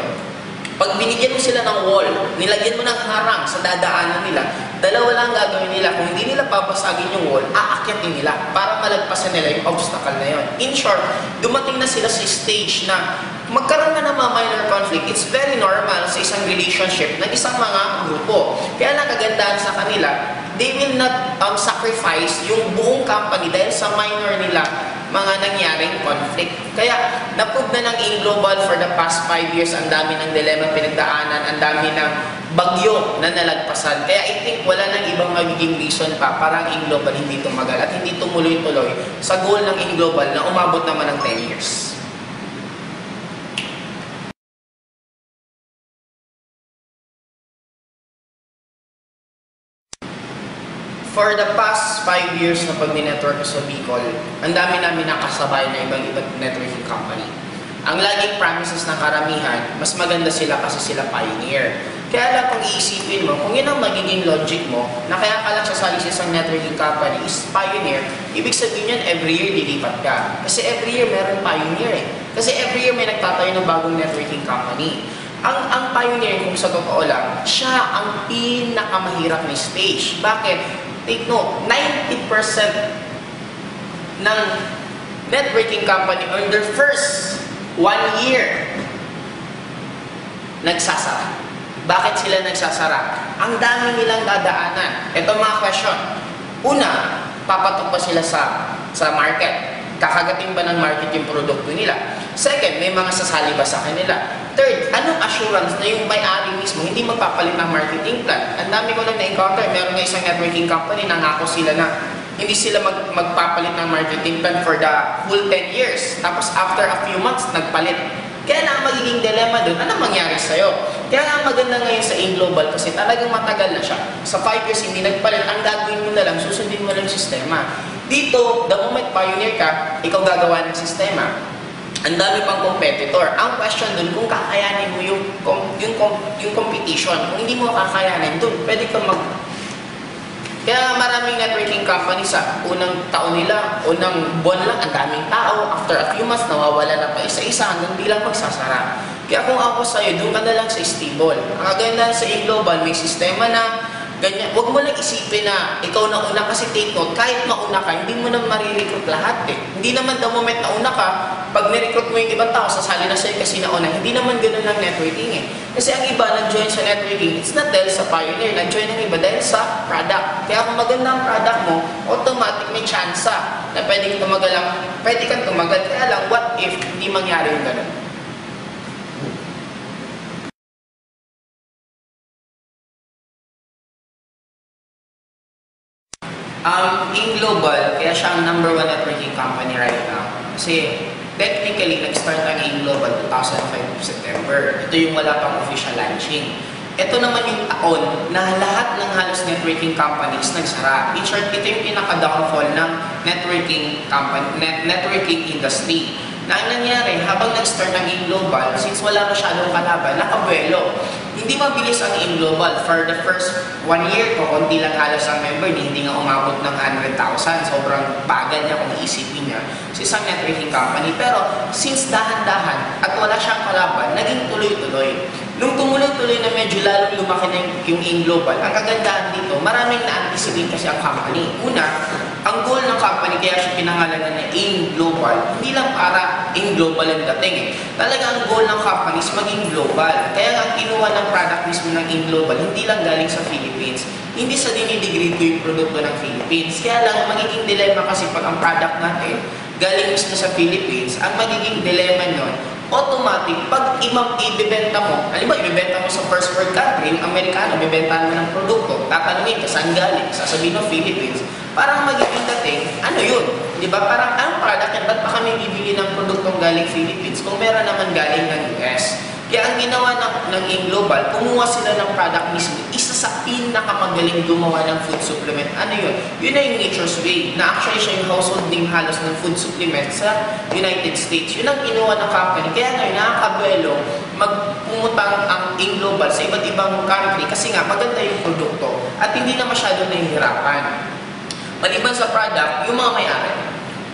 pag binigyan mo sila ng wall, nilagyan mo ng harang sa dadaanan nila, dalawa lang gagawin nila. Kung hindi nila papasagin yung wall, aakyatin nila para malagpasan nila yung obstacle na yun. In short, dumating na sila sa stage na magkaroon na ng mga minor conflict. It's very normal sa isang relationship ng isang mga grupo. Kaya lang kagandahan sa kanila, they will not sacrifice yung buong company dahil sa minor nila mga nangyaring conflict. Kaya, na-prove na ng AIM Global for the past 5 years, ang dami ng dilemma pinagdaanan, ang dami ng bagyo na nalagpasan. Kaya I think wala nang ibang magiging reason pa para ang AIM Global hindi tumagal at hindi tumuloy-tuloy sa goal ng AIM Global na umabot naman ng 10 years. For the past 5 years na pag-network sa Bicol, ang dami namin nakasabay na ibang networking company. Ang laging promises ng karamihan, mas maganda sila kasi sila pioneer. Kaya lang kung iisipin mo, kung yun ang magiging logic mo, na kaya ka lang sasali sa isang networking company is pioneer, ibig sabihin yan every year lilipat ka. Kasi every year meron pioneer eh. Kasi every year may nagtatayo ng bagong networking company. Ang pioneer, kung sa totoo lang, siya ang pinakamahirap na stage. Bakit? Take note, 90% ng networking company on their first 1 year nagsasara. Bakit sila nagsasara? Ang dami nilang dadaanan. Ito mga question. Una, papatok ba sila sa market? Kakagating ba ng market yung produkto nila? Second, may mga sasali ba sa kanila? Third, anong assurance na yung may-ari mismo hindi magpapalit ng marketing plan? Ang dami ko lang na-encounter, meron nga isang networking company, nangako sila na hindi sila magpapalit ng marketing plan for the full 10 years. Tapos after a few months, nagpalit. Kaya na ang magiging dilemma doon, anong mangyari sa'yo? Kaya nga maganda ngayon sa AIM Global kasi talagang matagal na siya. Sa 5 years hindi nagpalit, ang gagawin mo na lang, susundin mo lang yung sistema. Dito, the moment pioneer ka, ikaw gagawa ng sistema. Ang dami pang competitor. Ang question dun, kung kakayanin mo yung competition, kung hindi mo kakayanin dun, pwede kang Kaya maraming networking company sa unang taon nila, unang buwan lang, ang daming tao. After a few months, nawawala na pa isa-isa hanggang bilang magsasara. Kaya kung ako sa'yo, doon ka na lang sa stable. Ang kagandahan sa AIM Global, may sistema na ganyan. Huwag mo lang isipin na ikaw na una kasi take note, kahit mauna ka, hindi mo na marirecruit lahat eh. Hindi naman the moment na una ka, pag nirecruit mo yung ibang tao, sasali na sa'yo kasi nauna. Hindi naman ganun ang networking eh. Kasi ang iba nag-join sa networking, it's not dahil sa pioneer, nag-join ang iba dahil sa product. Kaya kung maganda ang product mo, automatic may chance na pwede kang tumagal. Kaya lang, what if hindi mangyari yung ganun? AIM Global, kaya siya ang #1 networking company right now. Kasi technically, nag-start ang AIM Global 2005 September. Ito yung wala pang official launching. Ito naman yung taon na lahat ng halos networking companies nagsara. In short, ito yung pinaka-downfall ng networking industry. Na ang nangyari, habang nag-start ang AIM Global, since wala masyadong kalaban, nakabuelo. Hindi mabilis ang AIM Global. For the first 1 year, konti lang halos ang member, hindi nga umabot ng 100,000. Sobrang bagal niya kung iisipin niya sa isang networking company. Pero since dahan-dahan at wala siyang kalaban, naging tuloy-tuloy. Nung tumuloy-tuloy na medyo lalong lumaki na yung AIM Global, ang kagandahan dito, maraming na-anticipate kasi ang company. Una, ang goal ng company, kaya siya pinangalanan na AIM Global, hindi lang para AIM Global ang dating eh. Talaga ang goal ng company is maging global. Kaya ang kinuha ng product mismo ng AIM Global, hindi lang galing sa Philippines. Hindi sa dinidegrade ko yung produkto ng Philippines. Kaya lang, magiging dilemma kasi pag ang product natin galing mismo sa Philippines, ang magiging dilemma nyon, automatic, pag ibibenta mo, alam mo, ibibenta mo sa first world country, yung Amerikano, ibibenta mo ng produkto, tatanungin ka saan galing, sasabihin ng Philippines, parang magiging dating, ano yun? Di ba? Parang, ang product yan, ba't pa kami bibili ng produktong galing Philippines kung meron naman galing ng US? Kaya ang ginawa ng AIM Global, kumuha sila ng product mismo, isa sa pinakamagaling gumawa ng food supplement. Ano yun? Yun na yung Nature's Way, na actually siya yung household name halos ng food supplement sa United States. Yun ang kinuha ng company. Kaya ngayon, nakakabuelo, magpumutang ang AIM Global sa iba't ibang country kasi nga maganda yung produkto at hindi na masyado nahihirapan. Maliban sa product, yung mga may-ari.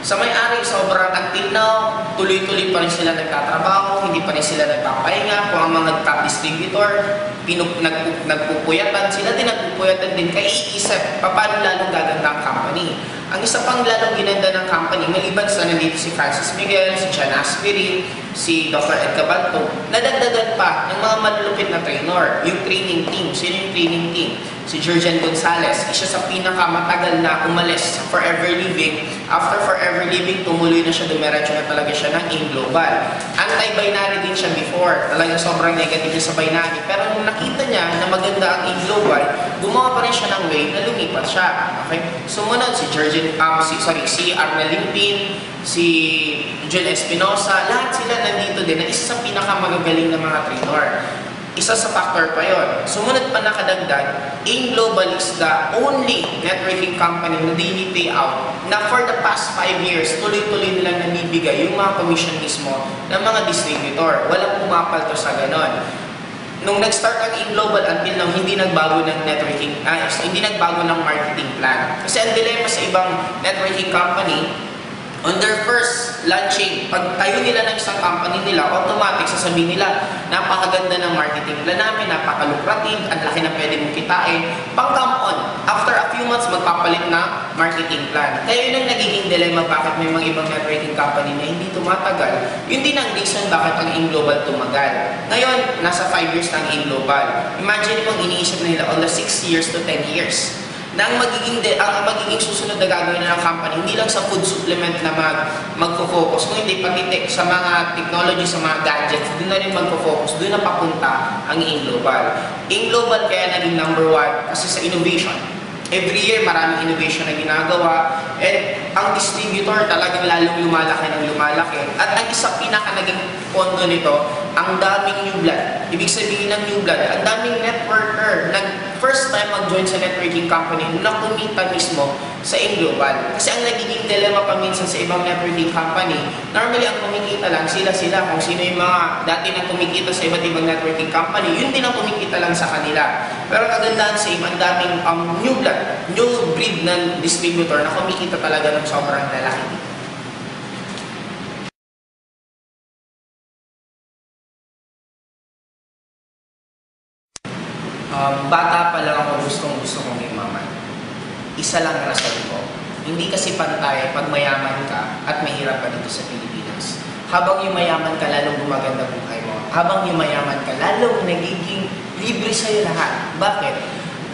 Sa may-ari, sobrang until now, tuloy-tuloy pa rin sila nagtatrabaho, hindi pa rin sila nagpapahinga. Kung ang mga top distributor, nagpupuyatan, sila din nagpupuyatan din kaya iisip, paano lalong gaganda ang company. Ang isa pang lalong ginanda ng company, maliban sa nandito si Francis Miguel, si John Aspirin, si Dr. Ed Cabanto, nadagdagan pa ng mga malulupit na trainer, yung training team. Sino yung training team? Si Jurgen Gonzalez, isa sa pinakamatagal na umalis sa Forever Living. After Forever Living, tumuloy na siya, dumiretso na talaga siya ng AIM Global. Anti-binary din siya before, talagang sobrang negative niya sa binary. Pero nung nakita niya na maganda ang AIM Global, gumawa pa rin siya ng way na lumipat siya. Okay? Sumunod si si Arnel Limpin, si Jun Espinosa, lahat sila nandito din na isa sa pinakamagagaling na mga trainer. Isa sa factor pa yon. Sumunod pa nakadagdag, AIM Global is the only networking company na daily payout na for the past 5 years, tuloy-tuloy nilang namibigay yung mga commission mismo ng mga distributor. Walang pumapalto sa ganon. Nung nag-start ang AIM Global until now, hindi nagbago ng hindi nagbago ng marketing plan. Kasi ang dilemma sa ibang networking company, on their first launching, pag tayo nila ng isang company nila, automatic sasabihin nila, napakaganda ng marketing plan namin, napakalukrative, ang laki na pwede mong kitain. Pang-come on, after a few months, magpapalit na marketing plan. Kaya yun ang nagiging dilemma bakit may mga ibang networking company na hindi tumatagal. Yun din ang reason bakit ang AIM Global tumagal. Ngayon, nasa 5 years na ang AIM Global. Imagine kung iniisip na nila on the 6 years to 10 years. Na ang magiging susunod na gagawin ng company, hindi lang sa food supplement na magfo-focus, kung hindi pati sa mga technology, sa mga gadgets, doon na rin magfo-focus, doon na papunta ang AIM Global. AIM Global kaya naging number 1 kasi sa innovation. Every year, maraming innovation na ginagawa, and ang distributor talagang lalong lumalaki ng lumalaki. At ang isa pinaka naging pondo nito, ang daming new blood. Ibig sabihin ng new blood, ang daming networker first time mag-join sa networking company na kumita mismo sa AIM Global. Kasi ang nagiging dilemma pa minsan sa ibang networking company, normally ang kumikita lang sila kung sino yung mga dati na kumikita sa iba't ibang networking company, yun din ang kumikita lang sa kanila. Pero kagandahan sa AIM, ang daming new blood, new breed ng distributor na kumikita talaga ng sobrang lalaki. Bata pa lang ako gusto kong yumaman. Isa lang rason ko. Hindi kasi pantay pag mayaman ka at mahirap ka dito sa Pilipinas. Habang yumayaman ka, lalong gumaganda buhay mo. Habang yumayaman ka, lalong nagiging libre sa'yo lahat. Bakit?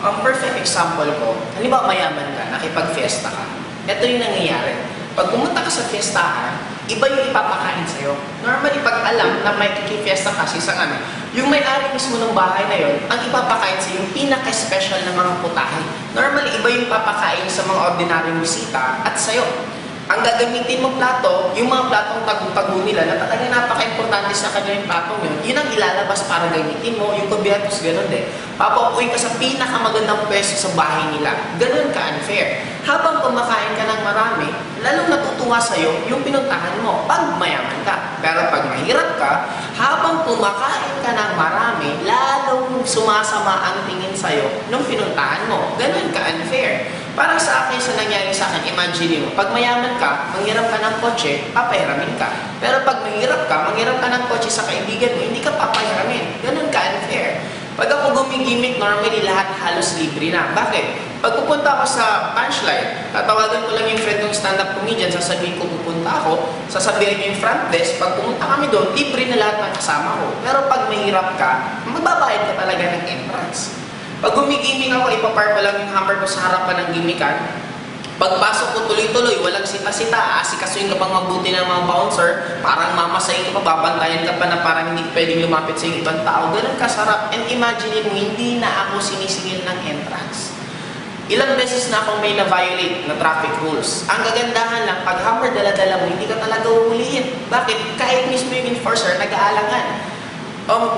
Ang perfect example ko, halimbawa mayaman ka, nakipag-fiesta ka. Ito yung nangyayari. Pag pumunta ka sa fiestahan, iba yung ipapakain sa'yo. Normally, pag alam na may kikifiesta ka sa isang yung may-ari mismo ng bahay na yon, ang ipapakain sa yung pinaka-special na mga putahe. Normally, iba yung papakain sa mga ordinaryong bisita at sa'yo. Ang gagamitin mong plato, yung mga platong tago-tago nila na talagang napaka-importante sa kanya yung platong yun ang ilalabas para gamitin mo, yung kubyertos, ganun din. Papauwi ka sa pinakamagandang pwesto sa bahay nila. Ganun ka-unfair. Habang kumakain ka ng marami, lalong natutuwa sa'yo yung pinuntahan mo pag mayaman ka. Pero pag mahirap ka, habang kumakain ka ng marami, lalong sumasama ang tingin sa'yo nung pinuntahan mo. Ganun ka-unfair. Parang sa akin, sa nangyari sa akin, imagine mo, pag mayaman ka, manghirap ka ng kotse, papahiramin ka. Pero pag manghirap ka ng kotse sa kaibigan mo, hindi ka papahiramin. Ganun ka-unfair. Pag ako gumigimik, normally lahat halos libre na. Bakit? Pag pupunta ako sa punchline, tatawagan ko lang yung friend ng stand-up comedian, sasabihin ko pupunta ako, sasabihin niyo yung front desk, pag pumunta kami doon, libre na lahat ng kasama ko. Pero pag mahirap ka, magbabayad ka talaga ng entrance. Pag gumigimik ako, ipapark ko lang yung hammer ko sa harapan ng gimikan. Pagpasok ko tuloy-tuloy, walang sita-sita, asikasuin ka pang mabuti ng mga bouncer, parang mamasayin ka pa, babantayan ka pa na parang hindi pwedeng lumapit sa ibang tao. Ganun kasarap. And imagine mo, hindi na ako sinisingil ng entrance. Ilang beses na akong may na-violate na traffic rules. Ang gagandahan lang, pag hammer dala-dala mo, hindi ka talaga uhulihin. Bakit? Kahit mismo yung enforcer, nag-aalangan.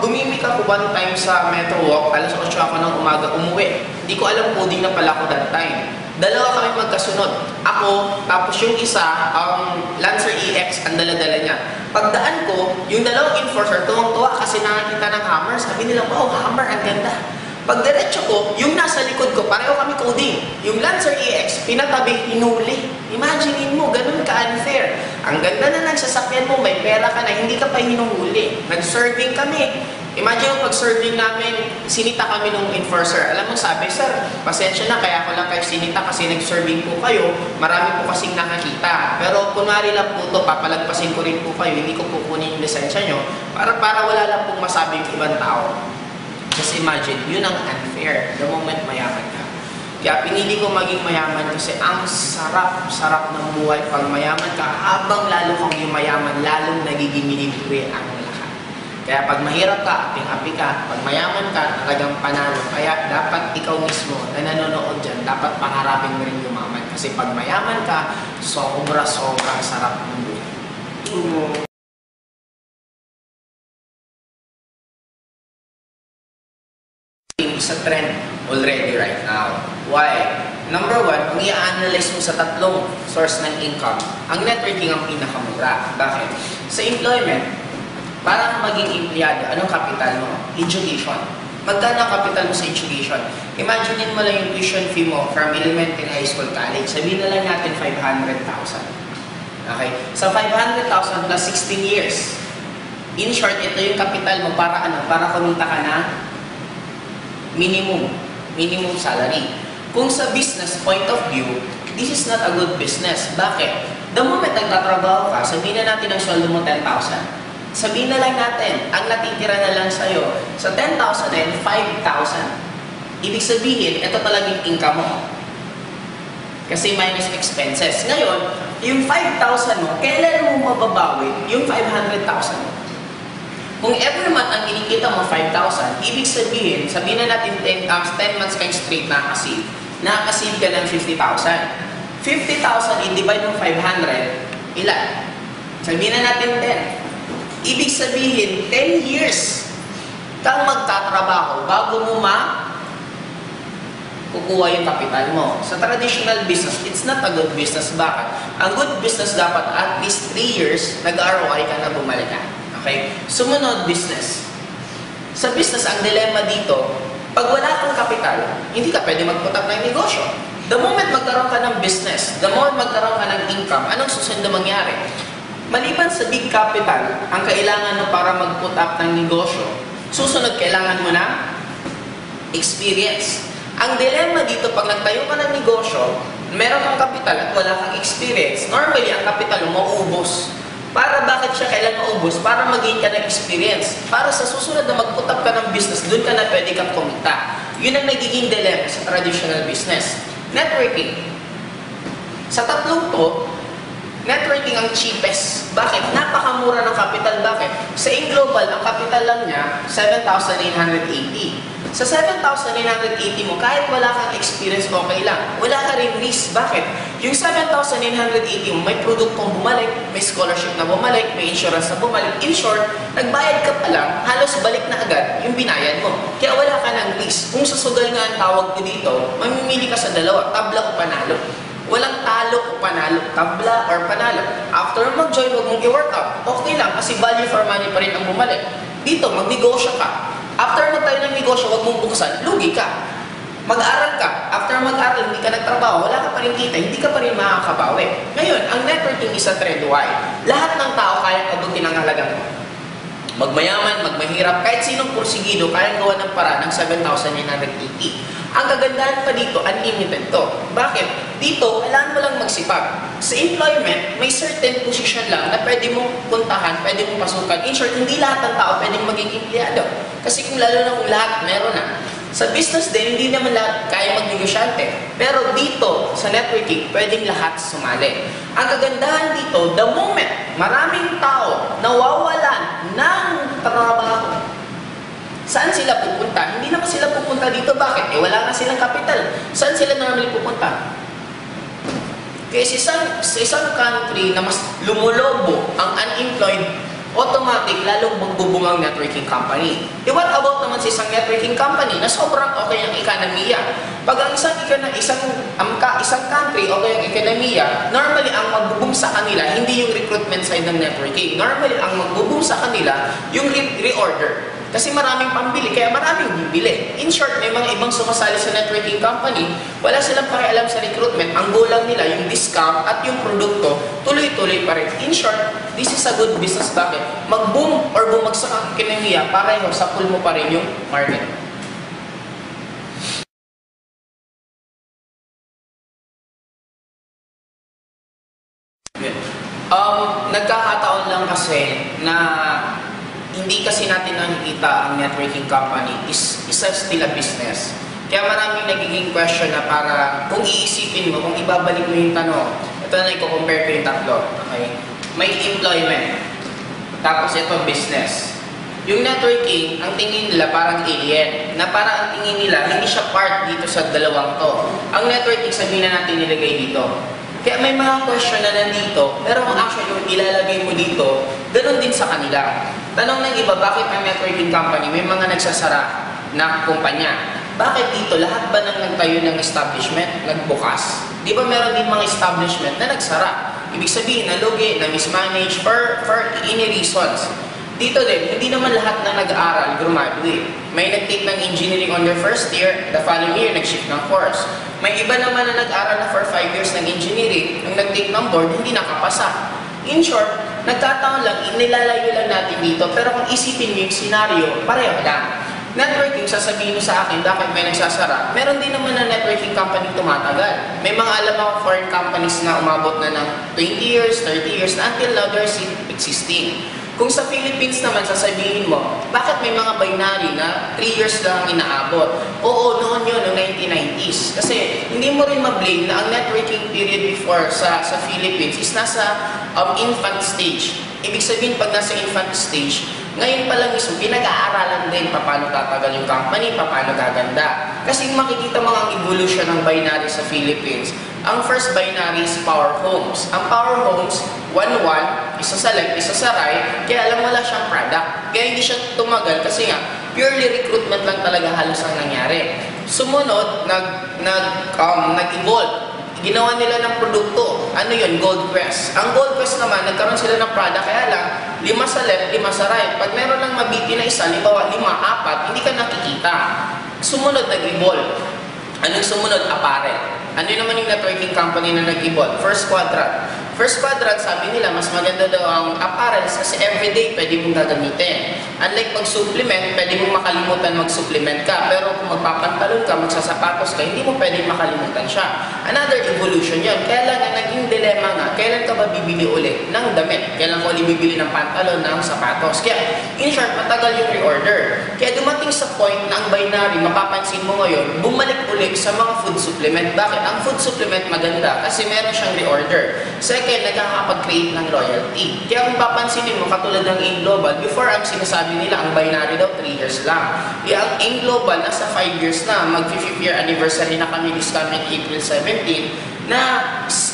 Gumimik ako one time sa Metro Walk, alas 8 ako ng umaga umuwi. Hindi ko alam coding na pala ako that time. Dalawa kami magkasunod. Ako, tapos yung isa, Lancer EX, ang dala-dala niya. Pagdaan ko, yung dalawang enforcer, tuwang-tuwa kasi nakakita ng hammer. Sabi nila, wow, hammer, ang ganda. Pag diretso ko, yung nasa likod ko, pareho kami coding. Yung Lancer EX, pinatabi, hinuli. Imaginein mo, ganun ka-unfair. Ang ganda na ng sasakyan mo, may pera ka na, hindi ka pa hinuhuli. Nag-serving kami. Imagine mo, pag-serving namin, sinita kami nung enforcer. Alam mo, sabi, sir, pasensya na, kaya ko lang kayo sinita kasi nag-serving po kayo. Marami po kasing nakakita. Pero kunwari lang po ito, papalagpasin ko rin po kayo, hindi ko kukunin yung lisensya nyo para wala lang pong masabing ibang tao. Kasi imagine, yun ang unfair the moment mayaman ka. Kaya pinili ko maging mayaman kasi ang sarap ng buhay pag mayaman ka. Habang lalo kang yumayaman, lalong nagiging libre ang lahat. Kaya pag mahirap ka, aping-api ka. Pag mayaman ka, talagang panalo. Kaya dapat ikaw mismo na nanonood dyan, dapat pangarapin mo rin yumaman. Kasi pag mayaman ka, sobra-sobra sarap ng buhay. Sa trend already right now. Why? Number one, kung i-analyze mo sa tatlong source ng income, ang networking ang pinakamura. Bakit? Sa employment, para maging empleyado, anong capital mo? Education. Magkano ang capital mo sa education? Imagine mo lang yung tuition fee mo from elementary, high school, college. Sabihin na lang natin 500,000. Okay? Sa 500,000 plus 16 years. In short, ito yung capital mo para ano? Para kumita ka na minimum salary. Kung sa business point of view, this is not a good business. Bakit? The moment nagtatrabaho ka, sabihin na natin ang sweldo mo 10,000. Sabihin na lang natin, ang natitira na lang sa'yo, sa 10,000 and 5,000. Ibig sabihin, ito talagang income mo. Kasi minus expenses. Ngayon, yung 5,000 mo, kailan mo mababawi yung 500,000 mo? Kung every month ang kinikita mo 5,000, ibig sabihin, sabihin na natin 10 months kayong straight nakakasave ka ng 50,000. 50,000 i-divide ng 500, ilan? Sabihin na natin 10. Ibig sabihin, 10 years kang magtatrabaho bago mo kukuha yung kapital mo. Sa traditional business, it's not a good business. Bakit? Ang good business dapat at least 3 years nag-ROI ka na bumalik ka. Okay? Sumunod, business. Sa business, ang dilemma dito, pag wala kang kapital, hindi ka pwede mag-put up ng negosyo. The moment magkaroon ka ng business, the moment magkaroon ka ng income, anong susunod na mangyari? Maliban sa big capital, ang kailangan mo para mag-put up ng negosyo, susunod, kailangan mo ng experience. Ang dilemma dito, pag nagtayo ka ng negosyo, meron kang kapital at wala kang experience, normally, ang kapital mo mauubos. Para bakit siya kailan maubos? Para mag-gain ka ng experience. Para sa susunod na mag-put up ka ng business, doon ka na pwede kang kumita. Yun ang nagiging dilemma sa traditional business. Networking. Sa tatlong to, networking ang cheapest. Bakit? Napakamura ng capital. Bakit? Sa InGlobal, ang capital lang niya, 7,980. Sa 7,980 mo, kahit wala kang experience, okay lang. Wala ka rin risk. Bakit? Yung 7,980 mo, may produktong bumalik, may scholarship na bumalik, may insurance na bumalik. In short, nagbayad ka pa lang, halos balik na agad yung binayad mo. Kaya wala ka ng risk. Kung sa sugal nga ang tawag ko dito, mamimili ka sa dalawa, tabla o panalo. Walang talo o panalo, tabla or panalo. After mag-join, huwag mong i-workout. Okay lang, kasi value for money pa rin ang bumalik. Dito, magnegosyo ka. After magtayo ng negosyo, huwag mong buksan, lugi ka. Mag-aral ka. After mag-aral, hindi ka nagtrabaho, wala ka pa rin kita, hindi ka pa rin makakabawi. Ngayon, ang networking is a trend. Why? Lahat ng tao kaya abutin ang halagang mo. Magmayaman, magmahirap, kahit sinong porsigido, kaya gawa ng paraan ng 7,980. Ang kagandahan pa dito, unlimited to. Bakit? Dito, kailangan mo lang magsipag. Sa employment, may certain position lang na pwede mong puntahan, pwede mong pasukan. In short, hindi lahat ng tao pwedeng maging empleyado. Kasi kung lalo na kung lahat, meron na. Sa business din, hindi naman lahat kaya magnegosyante. Pero dito, sa networking, pwedeng lahat sumali. Ang kagandahan dito, the moment maraming tao nawawalan ng trabaho, saan sila pupunta? Hindi naman sila pupunta dito. Bakit? Wala nga silang kapital. Saan sila normally pupunta? Kasi sa isang country na mas lumulobo ang unemployed, automatic, lalong magbubungang networking company. What about naman sa isang networking company na sobrang okay ang ekonomiya? Pag ang isang country okay ang ekonomiya, normally ang magbuboom sa kanila, hindi yung recruitment side ng networking. Normally, ang magbuboom sa kanila, yung reorder. Kasi maraming pambili, kaya maraming bibili. In short, may mga ibang sumasali sa networking company, wala silang pakialam sa recruitment. Ang goal lang nila, yung discount at yung produkto, tuloy-tuloy pa rin. In short, this is a good business. Bakit? Mag-boom or bumagsak ang ekonomiya, pareho sa pool mo pa rin yung market. Nagkakataon lang kasi na hindi kasi natin nakikita ang networking company is still a business. Kaya maraming nagiging question na para kung iisipin mo, kung ibabalik mo yung tanong, ito na i-compare ko yung tatlo. Okay? May employment, tapos ito business. Yung networking, ang tingin nila parang alien, na parang ang tingin nila, hindi siya part dito sa dalawang to. Ang networking, sabihin na natin nilagay dito. Kaya may mga question na nandito, pero kung actually yung ilalagay mo dito, ganun din sa kanila. Tanong ng iba, bakit ang networking company may mga nagsasara na kumpanya? Bakit dito? Lahat ba nang nagtayo ng establishment, nagbukas? Di ba meron din mga establishment na nagsara? Ibig sabihin, nalugi, na mismanage, for any reasons. Dito din, hindi naman lahat na nag-aaral, graduate. May nag-take ng engineering on their first year, the following year, nag-shift ng course. May iba naman na nag-aaral na for 5 years ng engineering, nung nag-take ng board, hindi nakapasa. In short, nagkataon lang, inilalayo lang natin dito, pero kung isipin mo yung scenario, pareho lang. Networking, sasabihin mo sa akin, bakit may nagsasara? Meron din naman na networking company tumatagal. May mga alam ako foreign companies na umabot na ng 20 years, 30 years, na until now they're still existing. Kung sa Philippines naman, sasabihin mo, bakit may mga binary na 3 years lang ang inaabot? Oo, noon yun, noong 1990s. Kasi hindi mo rin ma-blame na ang networking period before sa Philippines is nasa infant stage. Ibig sabihin, pag nasa infant stage, ngayon pa lang mismo, pinag-aaralan din paano tatagal yung company, paano gaganda. Kasi makikita mo ang evolution ng binary sa Philippines. Ang first binary is power homes. Ang power homes, 1-1, isa sa left, isa sa right, kaya alam wala siyang product. Kaya hindi siya tumagal kasi nga, purely recruitment lang talaga halos ang nangyari. Sumunod, nag-evolve. Ginawa nila ng produkto. Ano yun? Gold Quest. Ang Gold Quest naman, nagkaroon sila ng product, kaya lang, 5 sa left, 5 sa right. Pag meron lang mabiti na isa, 5, 4, hindi ka nakikita. Sumunod, nag-evolve. Anong sumunod? Apparel. Ano naman yung networking company na nag-evolve? First quadrant. First quadrant, sabi nila, mas maganda daw ang apparels kasi everyday pwede mong gagamitin. Unlike mag-supplement, pwede mong makalimutan mag-supplement ka. Pero kung magpapantalon ka, magsasapatos ka, hindi mo pwede makalimutan siya. Another evolution yan. Kaya lang ang naging dilemma nga, kailan ka ba bibili ulit ng damit? Kailan ko ulit bibili ng pantalon, ng sapatos? Kaya, in short, matagal yung reorder. Kaya dumating sa point na ang binary, mapapansin mo ngayon, bumalik ulit sa mga food supplement. Bakit? Ang food supplement maganda kasi meron siyang reorder. Second, nagkakapag-create ng royalty. Kaya kung papansinin mo, katulad ng AIM Global, before ang sinasabi nila, ang binary daw 3 years lang. Ang AIM Global, nasa 5 years na, mag-5th year anniversary na kami this coming April 17, na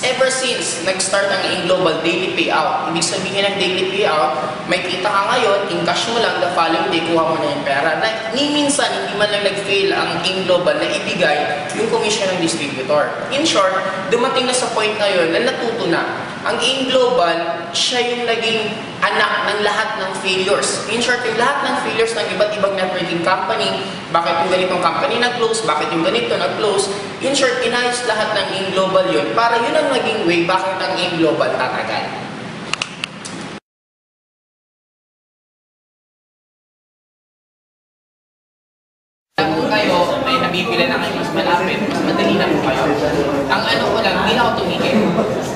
ever since nag-start ang AIM Global daily payout. Ibig sabihin ng daily payout, may kita ka ngayon, in cash mo lang, the following day, kuha mo na yung pera. Ni minsan, hindi man lang nag-fail ang AIM Global na ibigay yung commission ng distributor. In short, dumating na sa point na yun na natuto na. Ang AIM Global, siya yung naging anak ng lahat ng failures. In short, yung lahat ng failures ng iba't ibang networking company, bakit yung ganitong company nag-close, bakit yung ganito nag-close, in short, inayos lahat ng AIM Global yun, para yun ang naging way bakit ang AIM Global tatagal. Kung kayo ay nabibili na kayo mas malapit, mas madali na po kayo. Ang ano ko lang, hindi na ako tumigil.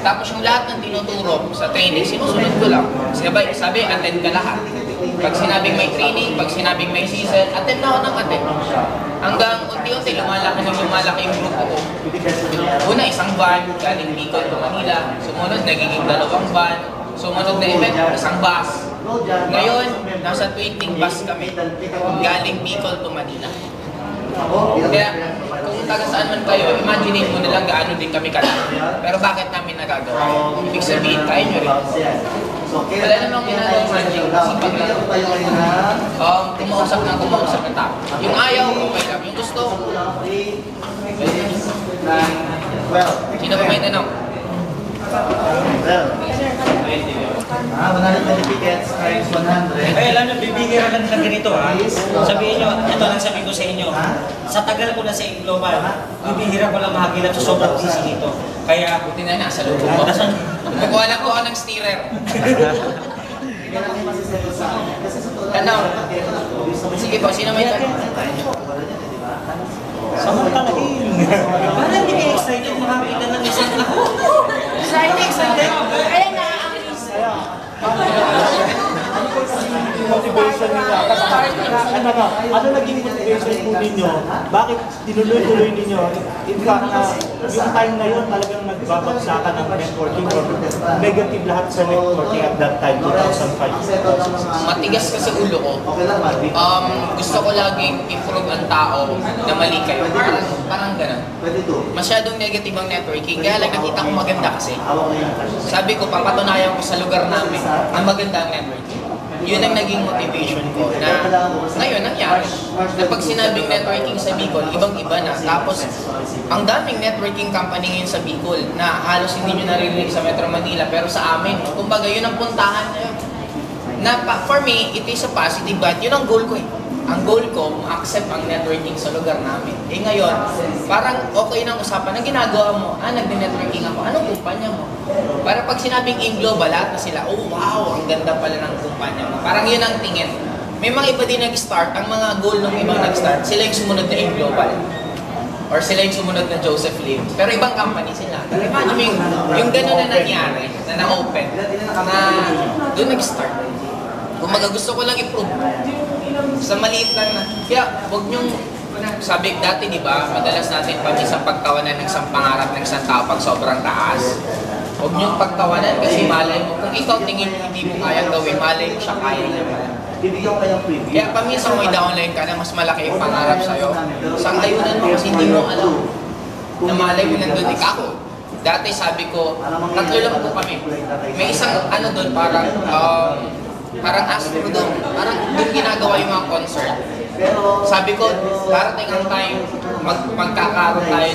Tapos yung lahat ng tinuturo sa training, sinusunod ko lang. Sabi, attend ka lahat. Pag sinabing may training, pag sinabing may season, attend na ako ng attend. Hanggang unti-unti, lumalaki yung grupo ko. Una, isang van, galing Bicol to Manila. Sumunod, nagiging 2 van. Sumunod na event, isang bus. Ngayon, nasa 20 bus kami. Galing Bicol to Manila. Kaya, kung taga saan man kayo, imagine mo nilang gaano din kami kalaki. Pero bakit namin nagagawa? Ibig sabihin, kaya nyo rin. Wala namang ginagawa magic. Sipag lang. Kumausap ng tao. Yung ayaw, okay lang. Yung gusto, Well, sino ba may tanong? well, 120 tickets times 100. Ay, alam nyo, bibigyan lang ng ganito ha. Sabihin nyo, ito lang sabihin ko sa inyo. Sa tagal ko na sa Global, bibihira ko lang makagilap sa sobrang busy nito. Kaya, Buti na nasa loob mo. Kukuha lang ko ako ng steerer. Tanong. Sige po, sino may tanong? samantalahin. Parang hindi ka excited makakita ng isang ako. Excited. Kaya na-amis. Motivation nila. Ano naging motivation po ninyo? Bakit tinuloy-tuloy ninyo? In fact, yung time na yun talagang nagbabagsakan ng networking or negative lahat sa networking at that time, 2005. Matigas kasi ulo ko. Gusto ko laging improve ang tao na mali kayo. Parang ganun. Masyadong negative ang networking. Kaya lang nakita ko maganda kasi. Sabi ko, papatunayan ko sa lugar namin na maganda ang networking. Yun ang naging motivation ko na ngayon nangyari. Na pag sinabing networking sa Bicol, ibang-iba na. Tapos, ang daming networking company ngayon sa Bicol na halos hindi nyo naririnig sa Metro Manila. Pero sa amin, kumbaga yun ang puntahan na yun. For me, it is a positive, but yun ang goal ko eh. Ang goal ko, ma-accept ang networking sa lugar namin. Eh ngayon, parang okay nang usapan na ginagawa mo, nagde-networking ako, anong kumpanya mo? Para pag sinabing AIM Global, lahat na sila, oh wow, ang ganda pala ng kumpanya mo. Parang yun ang tingin. May mga iba din nag-start, ang mga goal ng ibang nag-start, sila yung sumunod na AIM Global. Or sila yung sumunod na Joseph Lim. Pero ibang company sila. Pero imagine yung gano'n na nangyari, na na-open, na doon nag-start. Kung gusto ko lang i-prove, sa maliit lang na, kaya huwag niyong, sabi dati di ba, madalas natin pag isang pagtawanan ng isang pangarap ng isang tao pag sobrang taas. Huwag niyong pagtawanan kasi malay mo, kung ikaw tingin hindi mo kayang gawin, malay mo siya kaya naman. Kaya paminsan may downline ka na mas malaki yung pangarap sa'yo. Sang-ayunan mo kasi hindi mo alam na malay mo nandun ikaw. Dati sabi ko, tatlo lang po kami. May isang ano doon parang Astro doon. Parang doon ginagawa yung mga concert. Sabi ko, darating ang time, magkakaroon tayo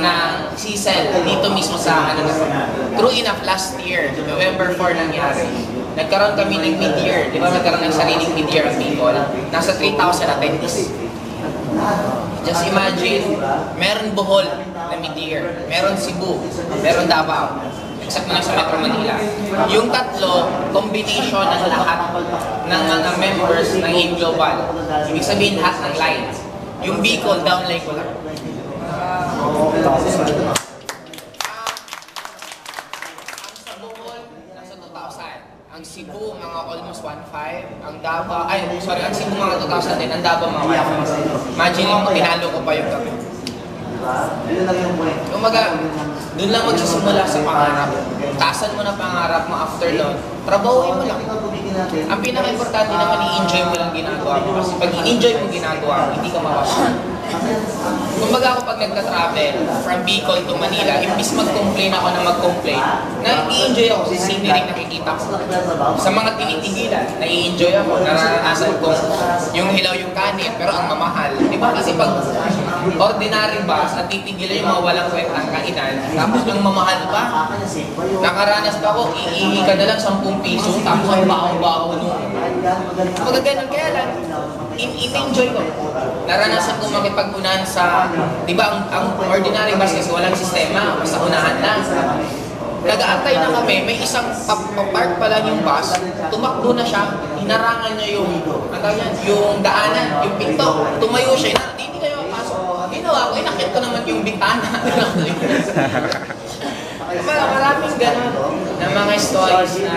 na CCEL dito mismo sa ano na. True enough, last year, November 4 nangyari. Nagkaroon kami ng mid-year. Di ba nagkaroon ng sariling mid-year ang Bicol? Nasa 3,000 attendees. Just imagine, meron Bohol na mid-year, meron Cebu, meron Davao. Except na sa Metro Manila. Yung tatlo, combination ng lahat ng mga members ng AIM Global. Ibig sabihin lahat ng lines. Yung Bicol, downline ko lang. Ang sa Bohol, nasa 2,000. Ang Cebu, mga almost 1,500. Ang Davao, ang Cebu mga 2,000 din. Ang Davao mga 1,500. Imagine mo, tinalo ko pa yung gabi. Kumaga, doon lang magsisimula sa pangarap. Taasan mo na pangarap mo after nun. Trabahuin mo lang. Ang pinaka-importante naman, i-enjoy mo lang ginagawa mo. Kasi pag i-enjoy mo ginagawa, hindi ka mawawala. Kumbaga ako pag nagka-travel from Bicol to Manila, imbis mag-complain ako na mag-complain, nai-enjoy ako sa scenery nakikita ko. Sa mga tinitigilan, nai-enjoy ako, naranasan ko yung hilaw yung kanin, pero ang mamahal. Di ba kasi pag ordinary bus at titigilan yung mga walang kwentang kainan, tapos ang mamahal pa, nakaranas pa ako, iihi ka na lang 10 piso, tapos ang baho-baho nung. Mga ganun, kaya lang, in-enjoy ko. Naranasan ko makipag-unahan sa, di ba, ang ordinary bus kasi walang sistema, basta unahan lang. Nag-aantay na kami, may isang park pa lang yung bus, tumakbo na siya, hinarangan niya yung daanan, yung pinto, tumayo siya, hindi kayo mapasok. Ginawa ko, inakit ko naman yung bintana. Maraming ganun na mga stories na,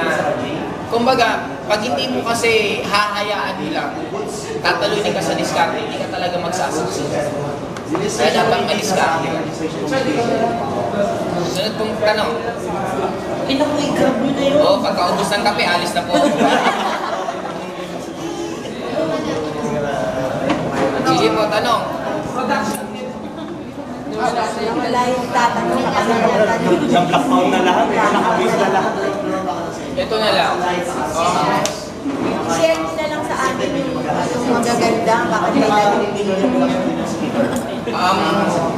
kumbaga, pag hindi mo kasi hahayaan nila, tatalunin ka sa diskarte, hindi ka talaga magsasucceed. Kaya dapat madiskarte ka. Sunod pong tanong. Inaku-i-grab nyo na yun. Oo, pagkaubos ng kape, alis na po. Sige po, tanong. Wala yung tatanong na kasi tatanong. Nag-lockdown na lahat, nakabase na lahat. Ito na lang. Share nyo na lang sa amin yung magaganda, bakit kayo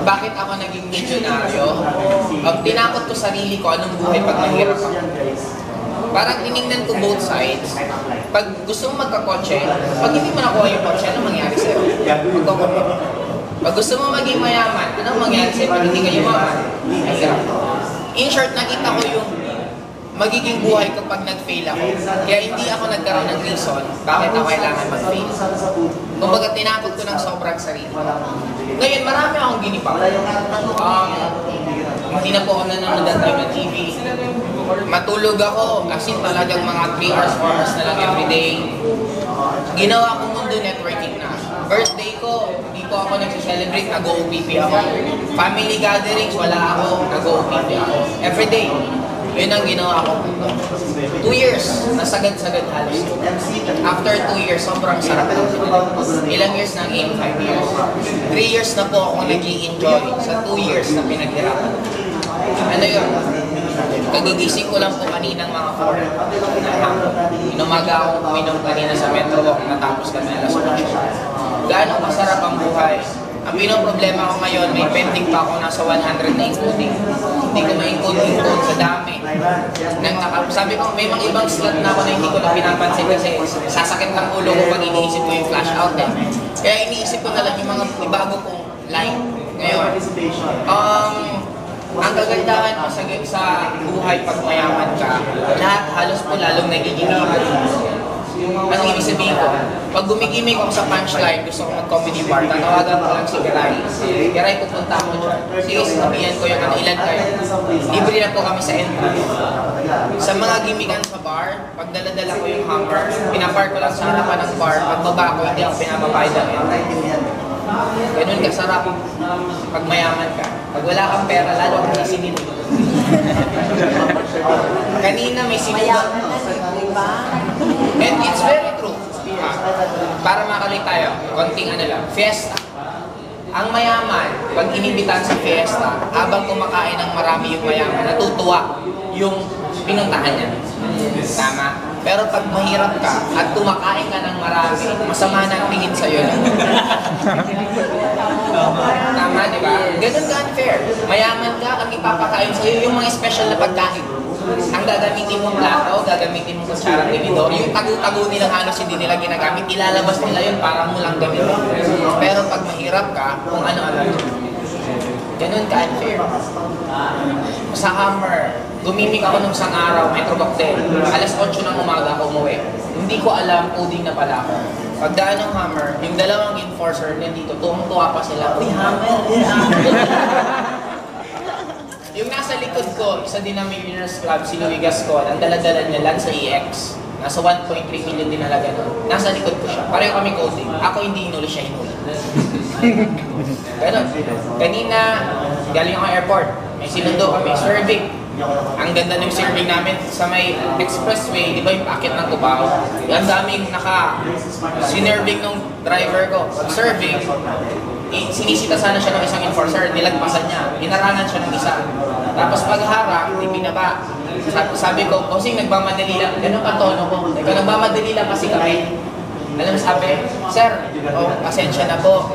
Bakit ako naging milyonaryo? Tinakot ko sarili ko anong buhay pag nahirap ako. parang tinignan ko both sides. Pag gusto mo magkakotse, pag hindi mo nakuha yung kotse, ano mangyari sa'yo? Magkakotse. Pag gusto mo maging mayaman, ano mangyari sa'yo pag hindi ka yumaman? Ay, in short, nakita ko yung magiging buhay ko pag nag-fail ako. Kaya hindi ako nagkaroon ng reason bakit ako kailangan mag-fail. Kumbaga, tinapag ko ng sobrang sarili. Ngayon, marami akong ginipang. Hindi na po ako nanonood at time ng TV. Matulog ako, as in talagang mga 3 hours, 4 hours na lang everyday. Ginawa ko mundo networking na. Birthday ko, hindi po ako nag-celebrate, nag-OPP ako. Family gatherings, wala ako, nag-OPP ako. Everyday. Yun ang ginawa ko. 2 years, nasagad-sagad halos. After 2 years, sobrang sarap na. Ilang years na ang 5 years. 3 years na po ako nag-i-enjoy sa 2 years na pinaghirapan. Ano yun? Kagigising ko lang po kaninang mga 4. Inumaga ako uminom kanina sa Metro Walk, natapos kami alas 8. Gaano kasarap ang buhay? Ang pinoproblema ko ngayon, may pending pa ako nasa 100 na including. Hindi ko ma-include sa dami. Sabi ko, may mga ibang slot na ako na hindi ko na pinapansin kasi sasakit ang ulo ko pag iniisip ko yung flash out eh. Kaya iniisip ko na lang yung mga ibago kong line. Ngayon, ang kagandahan mo sa buhay pag mayaman ka, lahat halos po lalong nagiging Anong ibig sabihin ko? Pag gumigimik ako sa punchline, gusto ko mag-comedy bar, tatawagan ko lang si Garay. Garay, pupunta ako dyan. Sige, sabihan ko yung ilan kayo. Libre na po kami sa entrance. Sa mga gimikan sa bar, pag daladala ko yung hammer, pinapark ko lang sa harapan ng bar, pag baba ko, hindi ako pinapapayad ng entrance. Ganun kasarap pag mayaman ka. Pag wala kang pera, lalo kang isinin. Kanina may sinunod. And it's very true. Para makalik tayo, konting ano lang, fiesta. Ang mayaman, pag inimbitan sa fiesta, habang kumakain ng marami yung mayaman, natutuwa yung pinuntahan niya. Tama? Pero pag mahirap ka at kumakain ka ng marami, masama na ang tingin sa'yo lang. Tama, di ba? Ganun ka unfair. Mayaman ka, ang ipapakain sa'yo yung mga special na pagkain. Ang gagamitin mong plato, gagamitin mong kutsara at tinidor, yung tago-tago nilang halos hindi nila ginagamit, ilalabas nila yun para mo lang gamitin. Pero pag mahirap ka, kung ano-ano, ganun ka unfair. Sa Hammer, gumimik ako nung isang araw, Metro Cocktail. Alas 8 ng umaga ako umuwi. Hindi ko alam, coding na pala ako. Pagdaan ng Hammer, yung dalawang enforcer nandito, tuwang-tuwa pa sila. Uy, Hammer! Yung nasa likod ko, isa din ng Millionaires Club, si Louie Gascon, ang dala-dala niya lang sa EX. Nasa 1.3 million din halaga doon. Nasa likod ko siya. Pareho kami coding. Ako hindi inuli, siya inuli. Ganon. Kanina, galing ako airport. May sinundo kami, serving. Ang ganda ng serving namin sa may expressway, di ba yung packet ng Cubao? Ang daming sinerving ng driver ko. Pag-serving, sinisita sana siya ng isang enforcer, nilagpasan niya, inarangan siya ng isa. Tapos pagharap, hindi binaba. Sabi ko, Bossing, nagmamadali lang. Ganun pa tono ko. Nagmamadali lang kasi kami. Alam mo sabi, Sir, pasensya na po.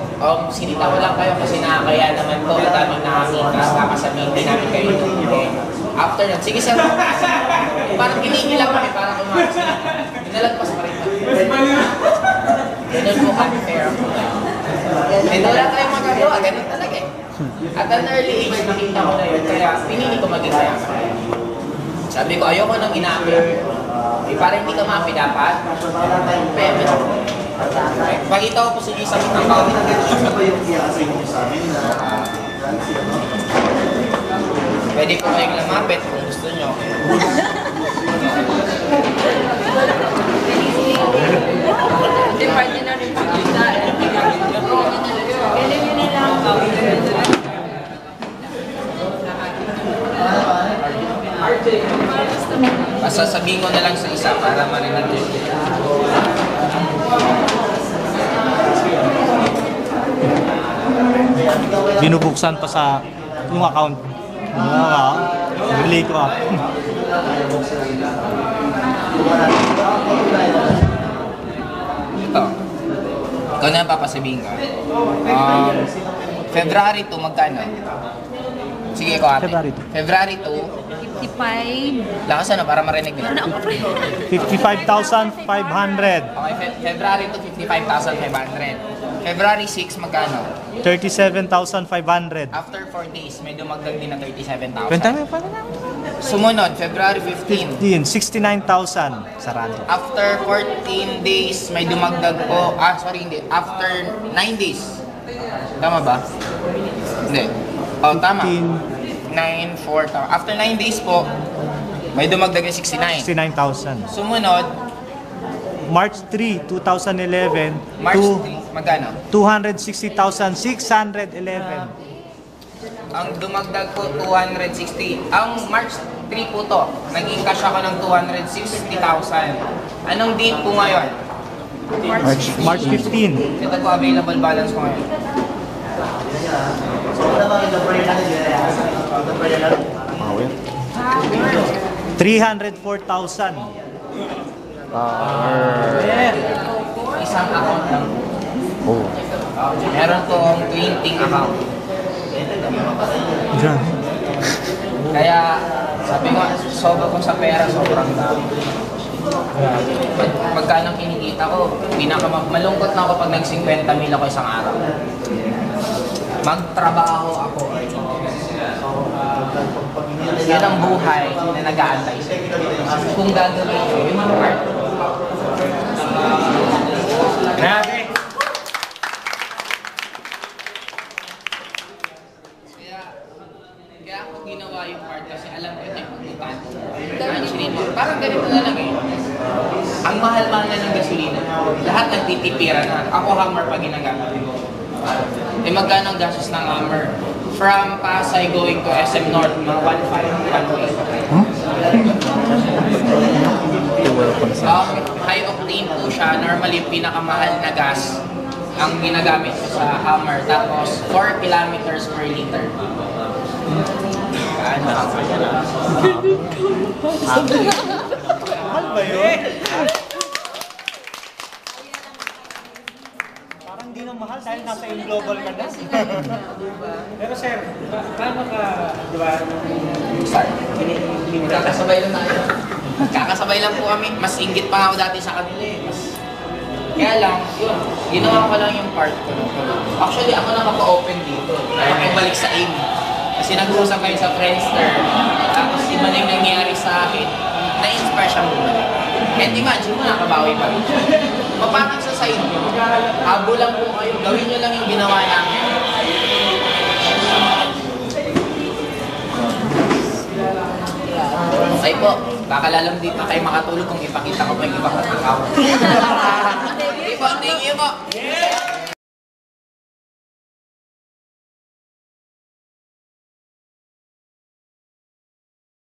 Sinita ko lang kayo kasi nakakaya naman po. At daming nakakita. Baka sabihin din namin kayo ito. After that, sige sir. Parang hinihil lang kami para kumakas. Pinalagpas pa rin kami. Ganun po unfair ako. And wala tayong magagawa. Ganun talaga eh. At an early age, nakita ko na yun. Kaya pinili ko maging mayaman. Sabi ko, ayoko nang inapi. Parang hindi ka maapi dapat. Pakita ko po sa isang ng bawat. Pwede po kayong lamapit kung gusto nyo. Pwede na rin pakita. Pwede nyo na lang. Sasabihin ko na lang sa isa para marinig yun. Binubuksan pa sa yung account. Relate ko ah. Ito. Ikaw na papasabihin ka. February 2, magkano? Sige ko ate. February February 2. 55. Lakas na para marinig nila. Ano ako, pre? 55,500. Okay, February 2, 55,500. February 6, magkano? 37,500. After 4 days, may dumagdag din na 37,000. Benta mo pa na. Sumunod, February 15. 69,000. Sarado. After 14 days, may dumagdag po. Hindi. After 9 days. Tama ba? Hindi. Oh, tama. 9, 4, tama. After 9 days po, may dumagdag na 69. 69,000. Sumunod, March 3, 2011 March to 3, magkano? 260,611. Ang dumagdag po, 260. Ang March 3 po to, naging cash ako ng 260,000. Anong date po ngayon? March 15. Ito po, available balance ko ngayon. 304,000. Isang account lang. Meron po akong 20 account. Diyan. Kaya, sabi ko, sobra ko sa pera, sobrang dami. Magkano kinikita ko, malungkot na ako pag nag-50 mil ako isang araw. Magtrabaho ako. Yun ang buhay na nag-aantay sa'yo. Kung gagawin ko, yun ang part. Grabe! Kaya ako ginawa yung part kasi alam ko ito yung importante. Actually, parang ganito na lang eh. Ang mahal-mahal na ng gasolina. Lahat nagtitipira na. Ako Hammer pa ginagamit ko. Eh magkano ang gastos ng Hammer? From Pasay going to SM North, mga 1.5 one way. High octane po siya. Normally, pinakamahal na gas ang ginagamit ko sa Hammer. Tapos, 4 kilometers per liter. Ano? Mahal ba yun? Parang di na mahal dahil nasa in-global ka na. Pero sir, paano ka, di ba? Sorry. Kakasabay lang tayo. Kakasabay lang po kami. Mas inggit pa nga ako dati sa kanila eh. Kaya lang, yun. Ginawa ko lang yung part ko. Actually, ako na mapa-open dito. Makibalik sa aim. Kasi nag-uusap kayo sa Friendster. Tapos iba na yung nangyari sa akin. Na-inspire siya muna. And imagine mo, nakabawi pa rin siya. Mapakit sa side nyo. Habo lang po kayo. Gawin nyo lang yung ginawa namin. Okay po. Kakalalam di pa kayo makatulog kung ipakita ko pa yung ibang tao. Thank you po.